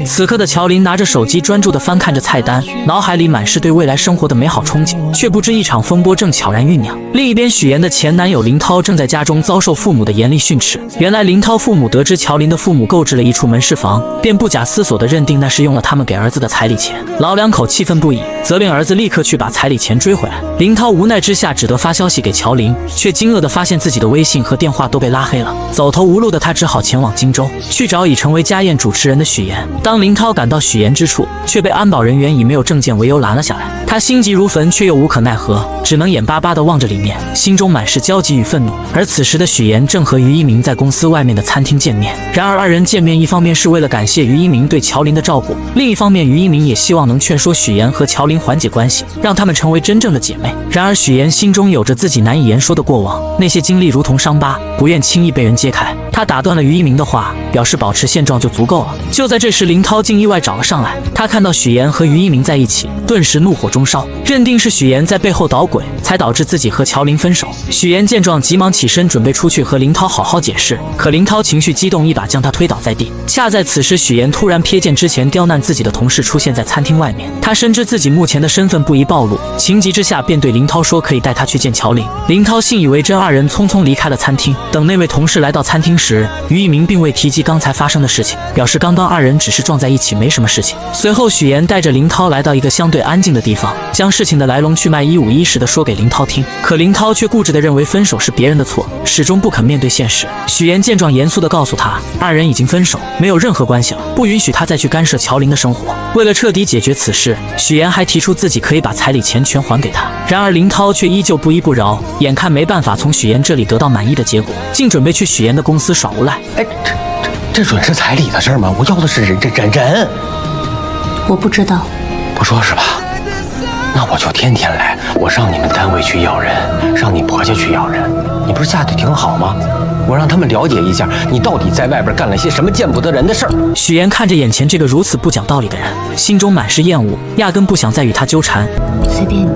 此刻的乔琳拿着手机专注地翻看着菜单，脑海里满是对未来生活的美好憧憬，却不知一场风波正悄然酝酿。另一边，许妍的前男友林涛正在家中遭受父母的严厉训斥。原来林涛父母得知乔琳的父母购置了一处门市房，便不假思索地认定那是用了他们给儿子的彩礼钱。老两口气愤不已，责令儿子立刻去把彩礼钱追回来。林涛无奈之下只得发消息给乔琳，却惊愕地发现自己的微信和电话都被拉黑了。走投无路的他只好前往荆州，去找已成为家宴主持人的许妍。当林涛赶到许妍之处，却被安保人员以没有证件为由拦了下来。他心急如焚，却又无可奈何，只能眼巴巴地望着里面，心中满是焦急与愤怒。而此时的许妍正和于一鸣在公司外面的餐厅见面。然而二人见面，一方面是为了感谢于一鸣对乔琳的照顾，另一方面于一鸣也希望能劝说许妍和乔琳缓解关系，让他们成为真正的姐妹。然而许妍心中有着自己难以言说的过往，那些经历如同伤疤，不愿轻易被人揭开。他打断了于一鸣的话，表示保持现状就足够了。就在这时，林涛竟意外找了上来。他看到许妍和于一鸣在一起，顿时怒火中烧，认定是许妍在背后捣鬼，才导致自己和乔琳分手。许妍见状，急忙起身准备出去和林涛好好解释，可林涛情绪激动，一把将他推倒在地。恰在此时，许妍突然瞥见之前刁难自己的同事出现在餐厅外面，他深知自己目前的身份不宜暴露，情急之下便对林涛说可以带他去见乔琳。林涛信以为真，二人匆匆离开了餐厅。等那位同事来到餐厅时，于一鸣并未提及刚才发生的事情，表示刚刚二人只是撞在一起，没什么事情。随后许妍带着林涛来到一个相对安静的地方，将事情的来龙去脉一五一十地说给林涛听。可林涛却固执地认为分手是别人的错，始终不肯面对现实。许妍见状，严肃地告诉他，二人已经分手，没有任何关系了，不允许他再去干涉乔琳的生活。为了彻底解决此事，许妍还提出自己可以把彩礼钱全还给他。然而林涛却依旧不依不饶，眼看没办法从许妍这里得到满意的结果，竟准备去许妍的公司耍无赖。哎，这准是彩礼的事儿吗？我要的是人。我不知道。不说是吧？那我就天天来，我上你们单位去要人，上你婆家去要人。你不是嫁得挺好吗？我让他们了解一下，你到底在外边干了些什么见不得人的事儿。许妍看着眼前这个如此不讲道理的人，心中满是厌恶，压根不想再与他纠缠。随便你。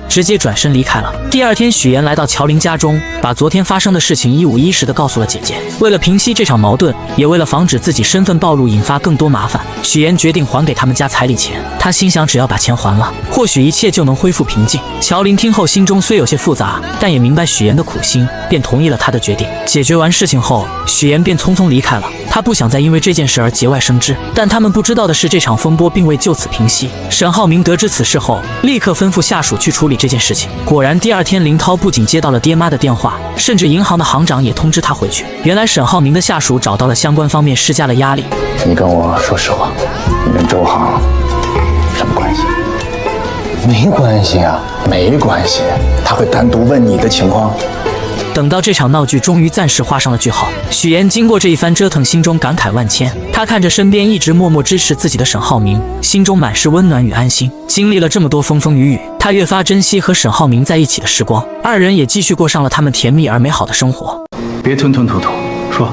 直接转身离开了。第二天，许妍来到乔琳家中，把昨天发生的事情一五一十地告诉了姐姐。为了平息这场矛盾，也为了防止自己身份暴露引发更多麻烦，许妍决定还给他们家彩礼钱。她心想，只要把钱还了，或许一切就能恢复平静。乔琳听后，心中虽有些复杂，但也明白许妍的苦心，便同意了她的决定。解决完事情后，许妍便匆匆离开了。她不想再因为这件事而节外生枝，但他们不知道的是，这场风波并未就此平息。沈浩明得知此事后，立刻吩咐下属去处理这件事情。果然，第二天林涛不仅接到了爹妈的电话，甚至银行的行长也通知他回去。原来沈浩明的下属找到了相关方面，施加了压力。你跟我说实话，你跟周航什么关系？没关系啊，没关系。他会单独问你的情况。等到这场闹剧终于暂时画上了句号，许妍经过这一番折腾，心中感慨万千。她看着身边一直默默支持自己的沈浩明，心中满是温暖与安心。经历了这么多风风雨雨，她越发珍惜和沈浩明在一起的时光，二人也继续过上了他们甜蜜而美好的生活。别吞吞吐吐，说。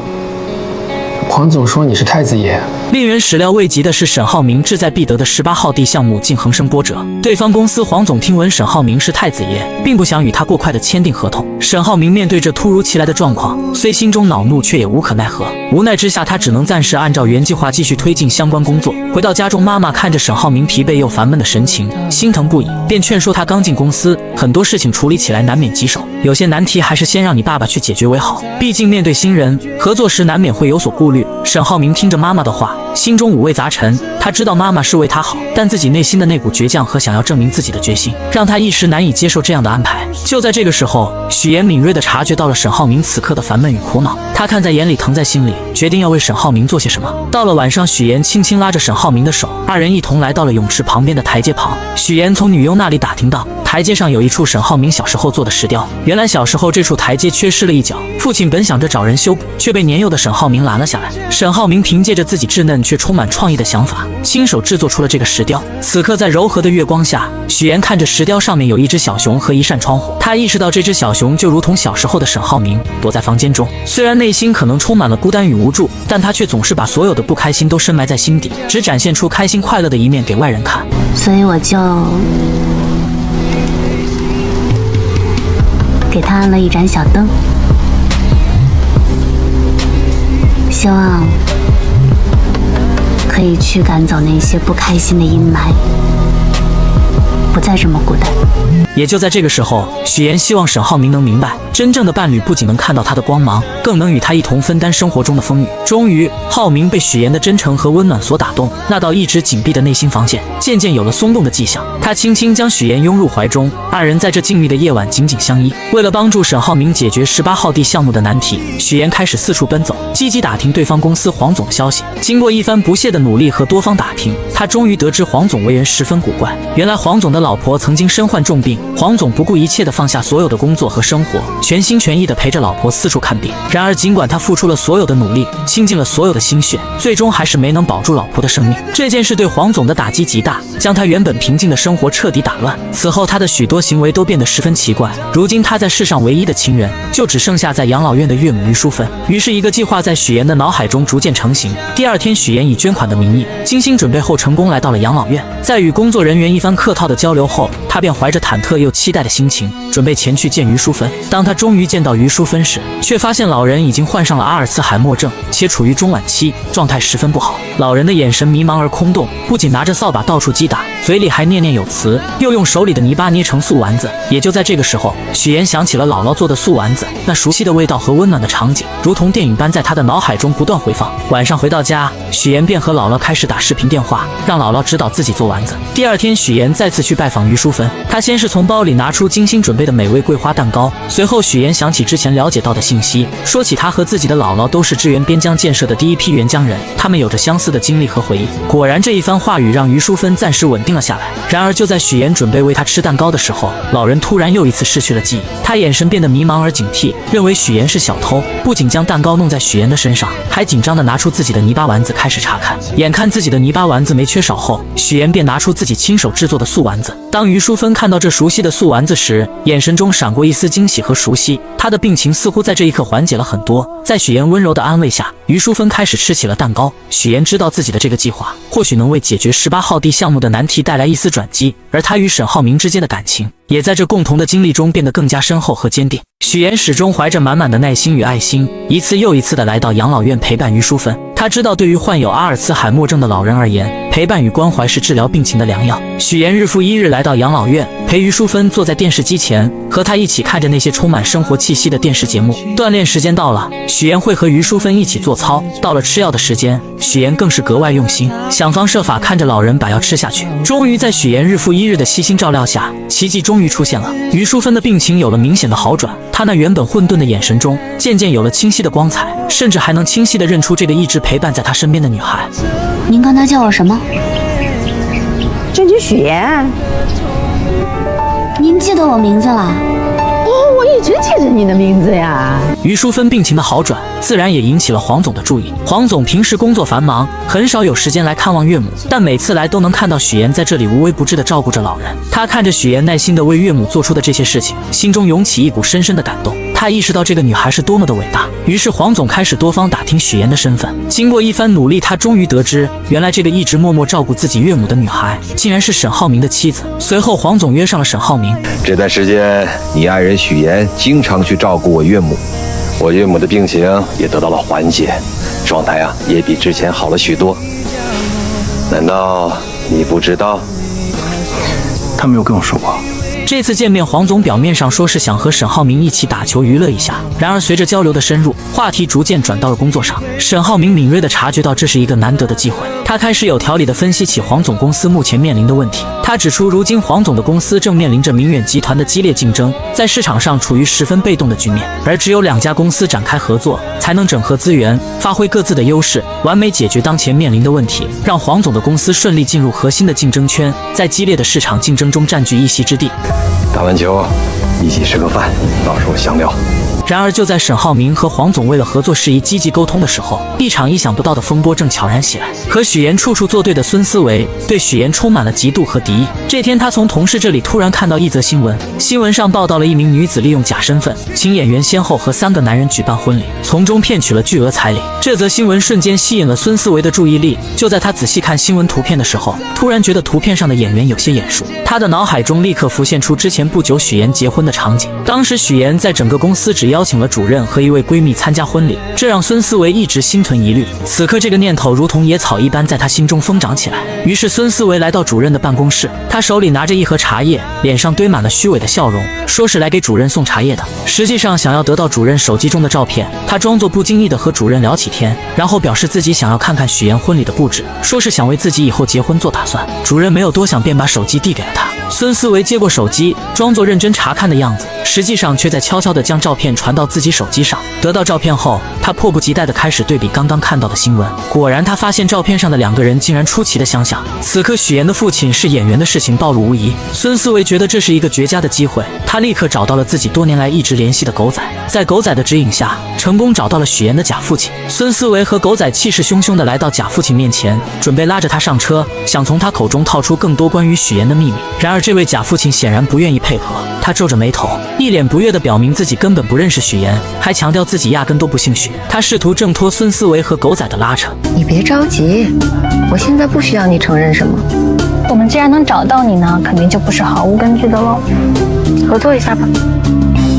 黄总说你是太子爷。令人始料未及的是，沈浩明志在必得的18号地项目竟横生波折。对方公司黄总听闻沈浩明是太子爷，并不想与他过快的签订合同。沈浩明面对这突如其来的状况，虽心中恼怒，却也无可奈何。无奈之下，他只能暂时按照原计划继续推进相关工作。回到家中，妈妈看着沈浩明疲惫又烦闷的神情，心疼不已，便劝说他刚进公司，很多事情处理起来难免棘手，有些难题还是先让你爸爸去解决为好。毕竟面对新人，合作时难免会有所顾虑。沈浩明听着妈妈的话，心中五味杂陈。他知道妈妈是为他好，但自己内心的那股倔强和想要证明自己的决心，让他一时难以接受这样的安排。就在这个时候，许妍敏锐地察觉到了沈浩明此刻的烦闷与苦恼，他看在眼里，疼在心里，决定要为沈浩明做些什么。到了晚上，许妍轻轻拉着沈浩明的手，二人一同来到了泳池旁边的台阶旁。许妍从女佣那里打听到，台阶上有一处沈浩明小时候做的石雕。原来小时候这处台阶缺失了一角，父亲本想着找人修补，却被年幼的沈浩明拦了下来。沈浩明凭借着自己稚嫩却充满创意的想法，亲手制作出了这个石雕。此刻在柔和的月光下，许岩看着石雕上面有一只小熊和一扇窗户，他意识到这只小熊就如同小时候的沈浩明，躲在房间中。虽然内心可能充满了孤单与无助，但他却总是把所有的不开心都深埋在心底，只展现出开心快乐的一面给外人看。所以我就给他按了一盏小灯，希望可以驱赶走那些不开心的阴霾，不再这么孤单。也就在这个时候，许岩希望沈浩明能明白，真正的伴侣不仅能看到他的光芒，更能与他一同分担生活中的风雨。终于，浩明被许岩的真诚和温暖所打动，那道一直紧闭的内心防线渐渐有了松动的迹象。他轻轻将许岩拥入怀中，二人在这静谧的夜晚紧紧相依。为了帮助沈浩明解决18号地项目的难题，许岩开始四处奔走，积极打听对方公司黄总的消息。经过一番不懈的努力和多方打听，他终于得知黄总为人十分古怪。原来黄总的老婆曾经身患重病，黄总不顾一切地放下所有的工作和生活，全心全意地陪着老婆四处看病。然而尽管他付出了所有的努力，倾尽了所有的心血，最终还是没能保住老婆的生命。这件事对黄总的打击极大，将他原本平静的生活彻底打乱。此后他的许多行为都变得十分奇怪。如今他在世上唯一的亲人，就只剩下在养老院的岳母于淑芬。于是一个计划在许岩的脑海中逐渐成型。第二天，许岩以捐款的名义精心准备后，成功来到了养老院。在与工作人员一番客套的交流后，他便怀着忐忑又期待的心情，准备前去见于淑芬。当他终于见到于淑芬时，却发现老人已经患上了阿尔茨海默症，且处于中晚期，状态十分不好。老人的眼神迷茫而空洞，不仅拿着扫把到处击打，嘴里还念念有词，又用手里的泥巴捏成素丸子。也就在这个时候，许岩想起了姥姥做的素丸子，那熟悉的味道和温暖的场景，如同电影般在他的脑海中不断回放。晚上回到家，许岩便和姥姥开始打视频电话，让姥姥指导自己做丸子。第二天，许岩再次去拜访于淑芬，他先是从包里拿出精心准备的美味桂花蛋糕，随后许岩想起之前了解到的信息，说起他和自己的姥姥都是支援边疆建设的第一批援疆人，他们有着相似的经历和回忆。果然，这一番话语让于淑芬暂时稳定了下来。然而就在许岩准备喂她吃蛋糕的时候，老人突然又一次失去了记忆，他眼神变得迷茫而警惕，认为许岩是小偷，不仅将蛋糕弄在许岩的身上，还紧张地拿出自己的泥巴丸子开始查看。眼看自己的泥巴丸子没缺少后，许岩便拿出自己亲手制作的素丸子。当于淑芬看到这熟悉的素丸子时，眼神中闪过一丝惊喜和熟悉，她的病情似乎在这一刻缓解了很多。在许岩温柔的安慰下，于淑芬开始吃起了蛋糕。许岩知道自己的这个计划或许能为解决18号地项目的难题带来一丝转机，而他与沈浩明之间的感情也在这共同的经历中变得更加深厚和坚定。许岩始终怀着满满的耐心与爱心，一次又一次地来到养老院陪伴于淑芬。他知道，对于患有阿尔茨海默症的老人而言，陪伴与关怀是治疗病情的良药。许岩日复一日来到养老院，陪于淑芬坐在电视机前，和他一起看着那些充满生活气息的电视节目。锻炼时间到了，许岩会和于淑芬一起做操。到了吃药的时间，许岩更是格外用心，想方设法看着老人把药吃下去。终于在许岩日复一日的悉心照料下，奇迹终于出现了。于淑芬的病情有了明显的好转，她那原本混沌的眼神中渐渐有了清晰的光彩，甚至还能清晰地认出这个一直陪伴在她身边的女孩。您刚才叫我什么？这就许岩。您记得我名字了？哦，我一直记着你的名字呀。于淑芬病情的好转，自然也引起了黄总的注意。黄总平时工作繁忙，很少有时间来看望岳母，但每次来都能看到许岩在这里无微不至地照顾着老人。他看着许岩耐心地为岳母做出的这些事情，心中涌起一股深深的感动。他意识到这个女孩是多么的伟大，于是黄总开始多方打听许岩的身份。经过一番努力，他终于得知，原来这个一直默默照顾自己岳母的女孩，竟然是沈浩明的妻子。随后，黄总约上了沈浩明。这段时间，你爱人许岩经常去照顾我岳母，我岳母的病情也得到了缓解，状态也比之前好了许多。难道你不知道？他没有跟我说过。这次见面，黄总表面上说是想和沈浩明一起打球娱乐一下，然而随着交流的深入，话题逐渐转到了工作上。沈浩明敏锐地察觉到这是一个难得的机会，他开始有条理地分析起黄总公司目前面临的问题。他指出，如今黄总的公司正面临着明远集团的激烈竞争，在市场上处于十分被动的局面，而只有2家公司展开合作，才能整合资源，发挥各自的优势，完美解决当前面临的问题，让黄总的公司顺利进入核心的竞争圈，在激烈的市场竞争中占据一席之地。打完球一起吃个饭，到时候详聊。然而就在沈浩明和黄总为了合作事宜积极沟通的时候，一场意想不到的风波正悄然袭来。和许岩处处作对的孙思维对许岩充满了嫉妒和敌意。这天，他从同事这里突然看到一则新闻，新闻上报道了一名女子利用假身份，请演员先后和3个男人举办婚礼，从中骗取了巨额彩礼。这则新闻瞬间吸引了孙思维的注意力。就在他仔细看新闻图片的时候，突然觉得图片上的演员有些眼熟，他的脑海中立刻浮现出之前不久许岩结婚的场景。当时许岩在整个公司只邀请了主任和一位闺蜜参加婚礼，这让孙思维一直心存疑虑。此刻这个念头如同野草一般在他心中疯长起来。于是孙思维来到主任的办公室，他手里拿着一盒茶叶，脸上堆满了虚伪的笑容，说是来给主任送茶叶的，实际上想要得到主任手机中的照片。他装作不经意地和主任聊起天，然后表示自己想要看看许岩婚礼的布置，说是想为自己以后结婚做打算。主任没有多想，便把手机递给了他。孙思维接过手机，装作认真查看的样子，实际上却在悄悄地将照片传到自己手机上。得到照片后，他迫不及待地开始对比刚刚看到的新闻。果然，他发现照片上的2个人竟然出奇的相像。此刻许岩的父亲是演员的事情暴露无遗，孙思维觉得这是一个绝佳的机会，他立刻找到了自己多年来一直联系的狗仔，在狗仔的指引下，成功找到了许岩的假父亲。孙思维和狗仔气势汹汹地来到假父亲面前，准备拉着他上车，想从他口中套出更多关于许岩的秘密。然而这位假父亲显然不愿意配合，他皱着眉头，一脸不悦地表明自己根本不认识许岩，还强调自己压根都不姓许。他试图挣脱孙思维和狗仔的拉扯。你别着急，我现在不需要你承认什么。我们既然能找到你呢，肯定就不是毫无根据的喽。合作一下吧。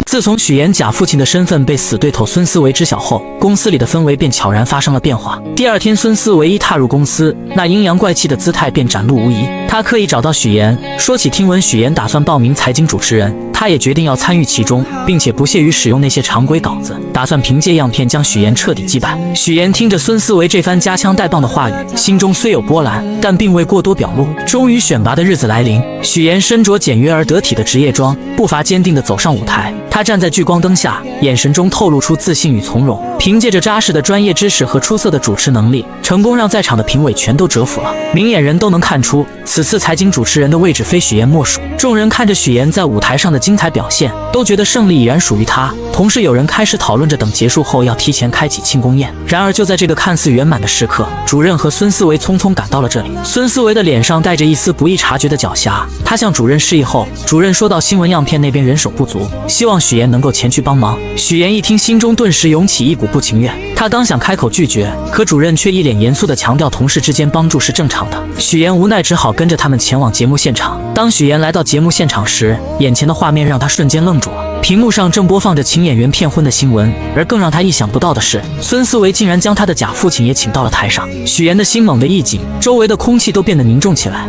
自从许岩假父亲的身份被死对头孙思维知晓后，公司里的氛围便悄然发生了变化。第2天，孙思维一踏入公司，那阴阳怪气的姿态便展露无遗。他刻意找到许岩，说起听闻许岩打算报名财经主持人，他也决定要参与其中，并且不屑于使用那些常规稿子，打算凭借样片将许岩彻底击败。许岩听着孙思维这番夹枪带棒的话语，心中虽有波澜，但并未过多表露。终于选拔的日子来临，许岩身着简约而得体的职业装，步伐坚定地走上舞台。他站在聚光灯下，眼神中透露出自信与从容，凭借着扎实的专业知识和出色的主持能力，成功让在场的评委全都折服了。明眼人都能看出，此次财经主持人的位置非许岩莫属。众人看着许岩在舞台上的精彩表现，都觉得胜利已然属于他。同时有人开始讨论着等结束后要提前开启庆功宴。然而就在这个看似圆满的时刻，主任和孙思维匆匆赶到了这里。孙思维的脸上带着一丝不易察觉的狡黠，他向主任示意后，主任说到新闻样片那边人手不足，希望许岩能够前去帮忙。许岩一听，心中顿时涌起一股不情愿，他刚想开口拒绝，可主任却一脸严肃地强调同事之间帮助是正常的。许岩无奈只好跟着他们前往节目现场。当许岩来到节目现场时，眼前的画面让他瞬间愣住了。屏幕上正播放着请演员骗婚的新闻，而更让他意想不到的是，孙思维竟然将他的假父亲也请到了台上。许岩的心猛地一紧，周围的空气都变得凝重起来。